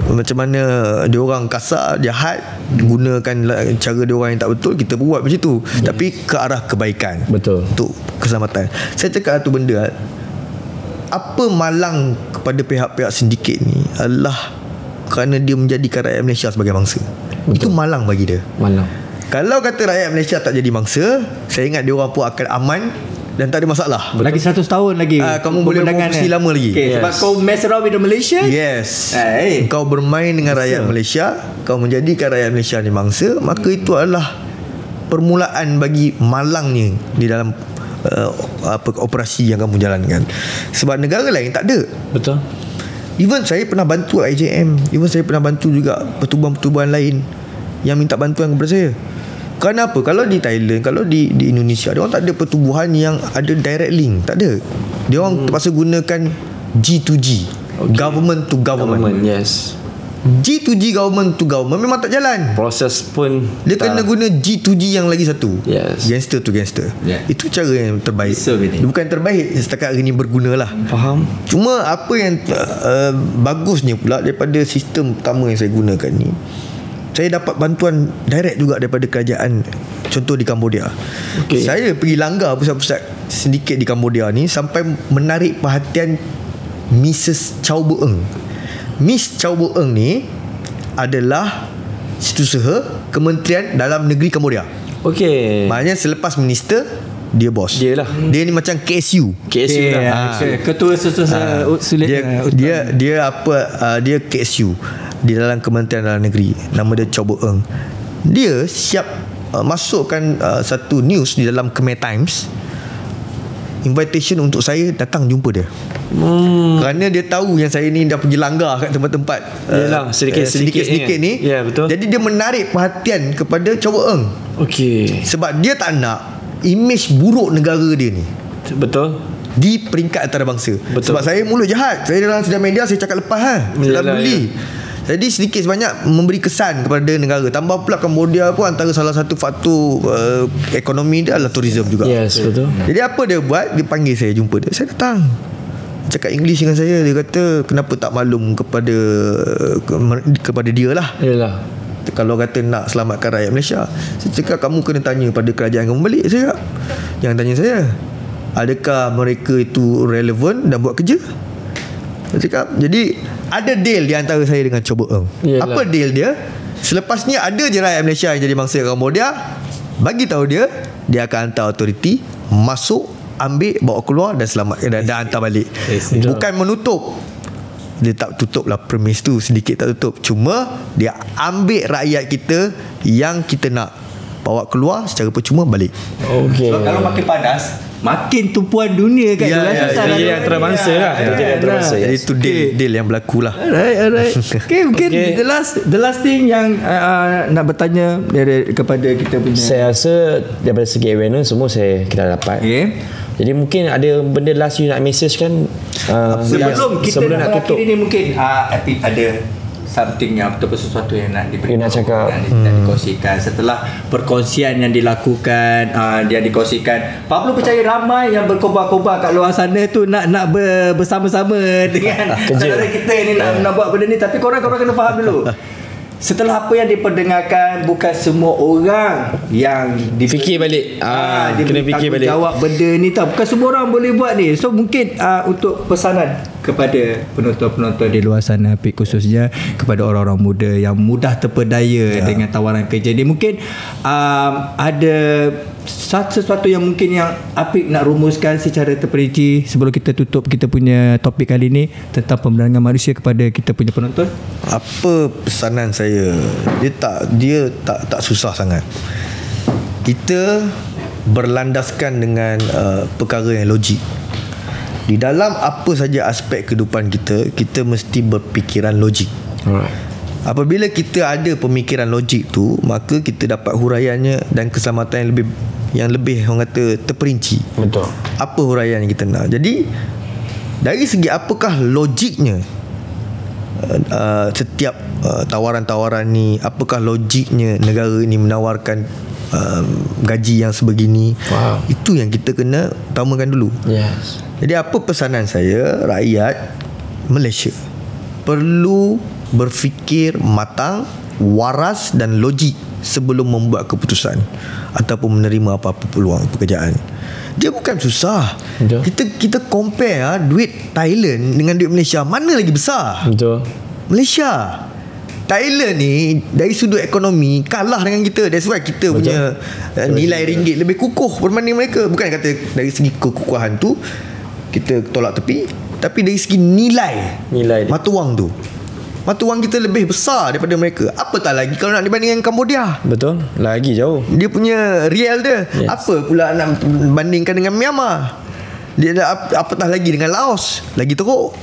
macam mana dia orang kasar, jahat, gunakan cara dia orang yang tak betul, kita buat macam tu. Tapi ke arah kebaikan. Betul. Untuk keselamatan. Saya cakap satu benda, apa malang kepada pihak-pihak sindiket ni adalah kerana dia menjadikan rakyat Malaysia sebagai mangsa. Betul. Itu malang bagi dia. Malang. Kalau kata rakyat Malaysia tak jadi mangsa, saya ingat dia orang pun akan aman dan tak ada masalah. Lagi 100 tahun lagi kamu boleh berfungsi lama lagi. Sebab kau mess around with the Malaysia. Yes. Kau bermain dengan rakyat Malaysia, kau menjadikan rakyat Malaysia ni mangsa, maka itu adalah permulaan bagi malangnya di dalam operasi yang kamu jalankan. Sebab negara lain tak ada. Betul. Even saya pernah bantu IJM, even saya pernah bantu juga pertubuhan-pertubuhan lain yang minta bantuan kepada saya. Kerana apa? Kalau di Thailand, kalau di Indonesia, dia orang tak ada pertubuhan yang ada direct link. Tak ada. Dia orang terpaksa gunakan G2G, government to government. Yes. G2G, government to government, memang tak jalan. Proses pun dia kena guna G2G yang lagi satu. Yes. Gangster to gangster. Itu cara yang terbaik. Dia bukan terbaik, setakat hari ni berguna lah. Faham. Cuma apa yang bagusnya pula daripada sistem pertama yang saya gunakan ni, saya dapat bantuan direct juga daripada kerajaan. Contoh di Cambodia, saya pergi langgar pusat-pusat sindiket di Cambodia ni sampai menarik perhatian Mrs. Chow Bo Eng. Miss Chow Bo Eng ni adalah setiausaha Kementerian Dalam Negeri Cambodia. Maknanya selepas minister, dia bos. Dia lah. Dia ni macam KSU lah. Ketua setiausaha sulit. Dia KSU di dalam Kementerian Dalam Negeri. Nama dia Chow Bo Eng. Dia siap masukkan satu news di dalam Khmer Times, invitation untuk saya datang jumpa dia. Kerana dia tahu yang saya ni dah pergi langgar kat tempat-tempat sedikit-sedikit ni. Ya, betul. Jadi dia menarik perhatian kepada Chow Bo Eng. Sebab dia tak nak imej buruk negara dia ni. Betul. Di peringkat antarabangsa. Sebab saya mulut jahat. Saya dalam sidang media saya cakap lepas saya tak beli. Jadi sedikit sebanyak memberi kesan kepada negara. Tambah pula Cambodia pun antara salah satu faktor ekonomi dia adalah tourism juga. Yes, betul. Jadi apa dia buat? Dia panggil saya jumpa dia. Saya datang, cakap English dengan saya. Dia kata kenapa tak maklum kepada dia lah. Yalah. Kalau kata nak selamatkan rakyat Malaysia. Saya cakap kamu kena tanya pada kerajaan kamu balik. Saya cakap jangan tanya saya, adakah mereka itu relevan dan buat kerja. Saya cakap, jadi ada deal di antara saya dengan Chow Bo Eng. Apa deal dia? Selepas ni ada je rakyat Malaysia yang jadi mangsa Cambodia, bagi tahu dia akan hantar autoriti masuk, ambil, bawa keluar dan selamatkan dan hantar balik. Bukan menutup. Dia tak tutup lah premis tu, sedikit tak tutup. Cuma dia ambil rakyat kita yang kita nak bawa keluar secara percuma balik. Sebab kalau makin panas, makin tumpuan dunia kan. Jadi antarabangsa lah. Jadi itu deal yang berlaku lah. Alright. Mungkin the last thing yang nak bertanya kepada kita punya. Saya rasa daripada segi awareness semua kita dapat. Jadi mungkin ada benda last you nak message kan, sebelum kita nak tutup ni, mungkin ada something yang ataupun sesuatu yang nak diberikan, nak cakap, nak dikongsikan setelah perkongsian yang dilakukan, dia dikongsikan. Pablo percaya ramai yang berkobar-kobar kat luar sana tu nak bersama-sama dengan saudara kita ni nak buat benda ni. Tapi korang kena faham dulu, setelah apa yang diperdengarkan, bukan semua orang yang fikir balik. Dia kena fikir balik, jawab benda ni tau. Bukan semua orang boleh buat ni. So mungkin untuk pesanan kepada penonton-penonton di luar sana, khususnya kepada orang-orang muda yang mudah terpedaya dengan tawaran kerja ni, mungkin ada sesuatu yang mungkin yang Apik nak rumuskan secara terperinci sebelum kita tutup kita punya topik kali ni tentang pemberangan manusia kepada kita punya penonton. Apa pesanan saya? Dia tak susah sangat. Kita berlandaskan dengan perkara yang logik. Di dalam apa saja aspek kehidupan kita, kita mesti berfikiran logik. Alright. Apabila kita ada pemikiran logik tu, maka kita dapat huraiannya dan keselamatan yang lebih orang kata terperinci. Betul. Apa huraian yang kita nak. Jadi dari segi apakah logiknya setiap tawaran-tawaran ni, apakah logiknya negara ni menawarkan gaji yang sebegini. Wow. Itu yang kita kena utamakan dulu. Yes. Jadi apa pesanan saya, rakyat Malaysia perlu berfikir matang, waras dan logik sebelum membuat keputusan ataupun menerima apa-apa peluang pekerjaan. Dia bukan susah. Betul. Kita compare duit Thailand dengan duit Malaysia, mana lagi besar? Betul. Malaysia. Thailand ni dari sudut ekonomi kalah dengan kita. That's why kita punya nilai ringgit lebih kukuh berbanding mereka. Bukan kata dari segi kekukuhan tu kita tolak tepi, tapi dari segi nilai mata wang tu, mata wang kita lebih besar daripada mereka. Apatah lagi kalau nak dibandingkan Cambodia. Betul. Lagi jauh. Dia punya real dia. Yes. Apa pula nak bandingkan dengan Myanmar? Dia apatah lagi dengan Laos, lagi teruk.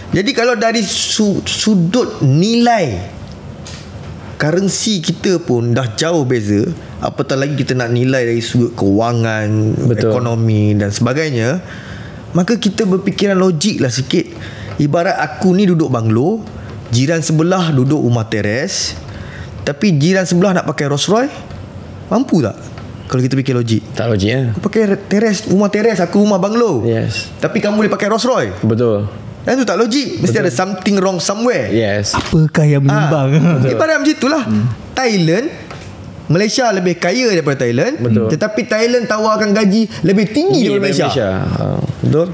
Jadi kalau dari sudut nilai currency kita pun dah jauh beza, apatah lagi kita nak nilai dari sudut kewangan, betul, ekonomi dan sebagainya, maka kita berfikiran logik lah sikit. Ibarat aku ni duduk banglo, jiran sebelah duduk rumah teres, tapi jiran sebelah nak pakai Rolls Royce, mampu tak kalau kita fikir logik? Tak logik ya. Aku pakai rumah teres, aku rumah banglo. Yes. Tapi kamu boleh pakai Rolls Royce. Betul. Dan tu tak logik. Mesti ada something wrong somewhere. Yes. Apakah yang menyumbang? Ibarat macam itulah. Thailand, Malaysia lebih kaya daripada Thailand. Betul. Tetapi Thailand tawarkan gaji lebih tinggi daripada Malaysia. Betul.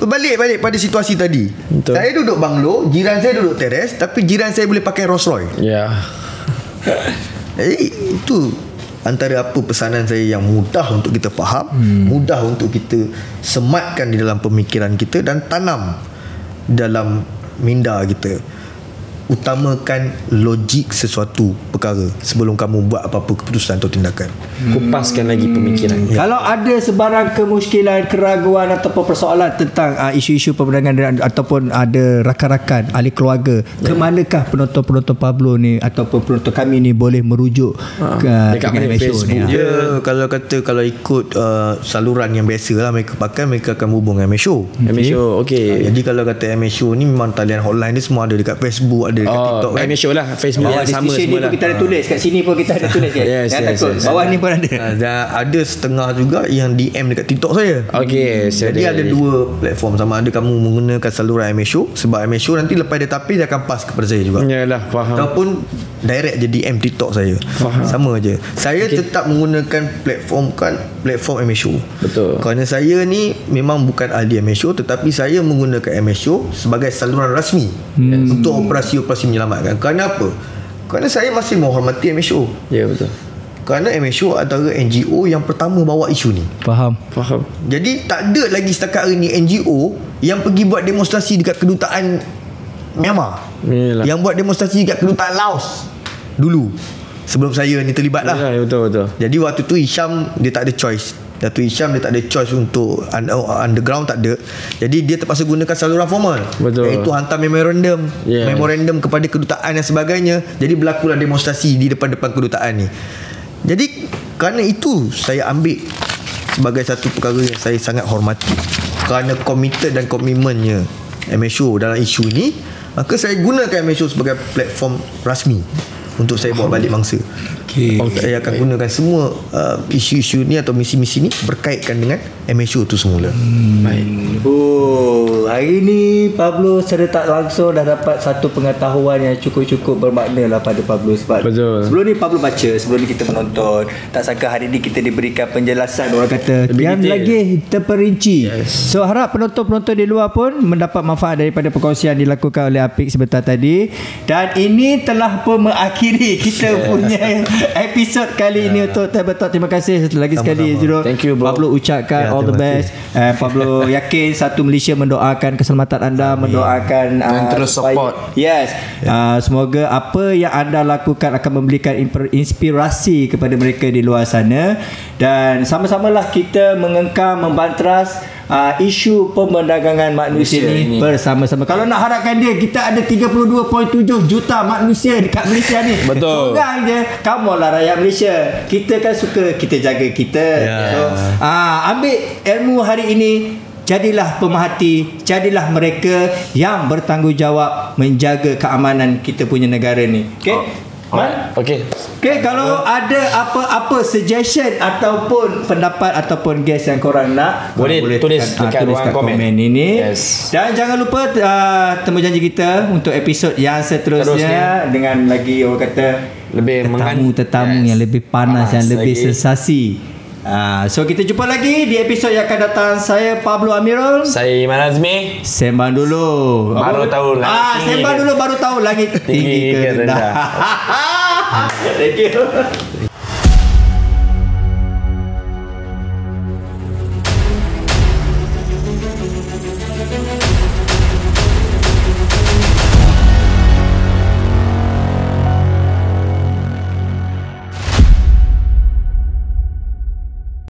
Balik pada situasi tadi. Betul. Saya duduk banglo, jiran saya duduk teres, tapi jiran saya boleh pakai Rolls Royce. Ya. Jadi itu antara apa pesanan saya yang mudah untuk kita faham, mudah untuk kita sematkan di dalam pemikiran kita dan tanam dalam minda kita. Utamakan logik sesuatu perkara sebelum kamu buat apa-apa keputusan atau tindakan. Kupaskan lagi pemikiran. Kalau ada sebarang kemusykilan, keraguan ataupun persoalan tentang isu-isu pemenangan ataupun ada rakan-rakan ahli keluarga, ke manakah penonton-penonton Pablo ni ataupun penonton kami ni boleh merujuk dekat dengan Facebook ni? Ya, kalau ikut saluran yang biasa lah mereka pakai, mereka akan hubung MShow. MShow, okey. Jadi kalau kata MShow ni memang talian hotline dia semua ada dekat Facebook, ada dekat TikTok kan. MShow lah. Facebook Bawah yang sama description ni semua pun lah. kita ada tulis, kat sini pun kita ada tulis kan. Yes, Jangan yes, takut. yes. Bawah ni pun ada. Dan ada setengah juga yang DM dekat TikTok saya. Okey, Jadi ada dua platform, sama ada kamu menggunakan saluran MShow, sebab MShow nanti lepas dia tapis dia akan pass kepada saya juga. Yalah, faham. Ataupun direct je DM TikTok saya. Faham. Sama je. Saya tetap menggunakan platform MShow. Betul. Kerana saya ni memang bukan ahli MShow, tetapi saya menggunakan MShow sebagai saluran rasmi untuk operasi-operasi menyelamatkan. Kerana apa? Kerana saya masih menghormati MShow. Ya, betul. Kerana MShow antara NGO yang pertama bawa isu ni. Faham. Jadi tak ada lagi setakat hari ni NGO yang pergi buat demonstrasi dekat kedutaan Myanmar. Yalah. Yang buat demonstrasi dekat kedutaan Laos dulu, sebelum saya ni terlibat lah. Ya, betul. Jadi waktu tu Hisham dia tak ada choice. Datuk Hisham dia tak ada choice untuk underground, tak ada. Jadi dia terpaksa gunakan saluran formal. Betul. Iaitu hantar memorandum, Yes. memorandum kepada kedutaan dan sebagainya. Jadi berlakulah demonstrasi di depan-depan kedutaan ni. Jadi kerana itu saya ambil sebagai satu perkara yang saya sangat hormati. Kerana committed dan komitmennya MShow dalam isu ni, maka saya gunakan MShow sebagai platform rasmi untuk saya bawa balik mangsa. Saya akan gunakan semua isu-isu ni atau misi-misi ni berkaitkan dengan MShow tu semula. Baik. Oh, hari ni Pablo secara tak langsung dah dapat satu pengetahuan yang cukup-cukup bermakna lah pada Pablo. Sebab Betul. sebelum ni Pablo baca, sebelum ni kita menonton, tak sangka hari ni kita diberikan penjelasan, orang kata Lebih yang detail. lagi terperinci. Yes. So harap penonton-penonton di luar pun mendapat manfaat daripada perkongsian dilakukan oleh Apik sebentar tadi. Dan ini telah pun mengakhiri kita punya episod kali ini untuk Table Talk. Terima kasih lagi sekali Zero. Thank you, bro. Pablo ucapkan all the best. Pablo yakin satu Malaysia mendoakan keselamatan anda, mendoakan dan terus support. Yes. Semoga apa yang anda lakukan akan memberikan inspirasi kepada mereka di luar sana, dan sama-samalah kita mengengkang, membantras isu pemerdagangan manusia ni bersama-sama. Kalau nak harapkan dia, kita ada 32.7 juta manusia dekat Malaysia ni. Betul. Seorang je, come on lah rakyat Malaysia. Kita kan suka, kita jaga kita. So, ambil ilmu hari ini, jadilah pemerhati, jadilah mereka yang bertanggungjawab menjaga keamanan kita punya negara ni. Okay? Okay, kalau ada apa-apa suggestion ataupun pendapat ataupun guest yang korang nak, boleh tulis dekat ruang komen ini. Yes. Dan jangan lupa temu janji kita untuk episod yang seterusnya dengan lagi orang kata lebih tetamu yang lebih panas yang lebih sensasi. So kita jumpa lagi di episod yang akan datang. Saya Pablo Amirul. Saya Iman Azmi. Sembang dulu. Baru tahu langit sembang dulu baru tahu langit tinggi ke rendah. Thank you.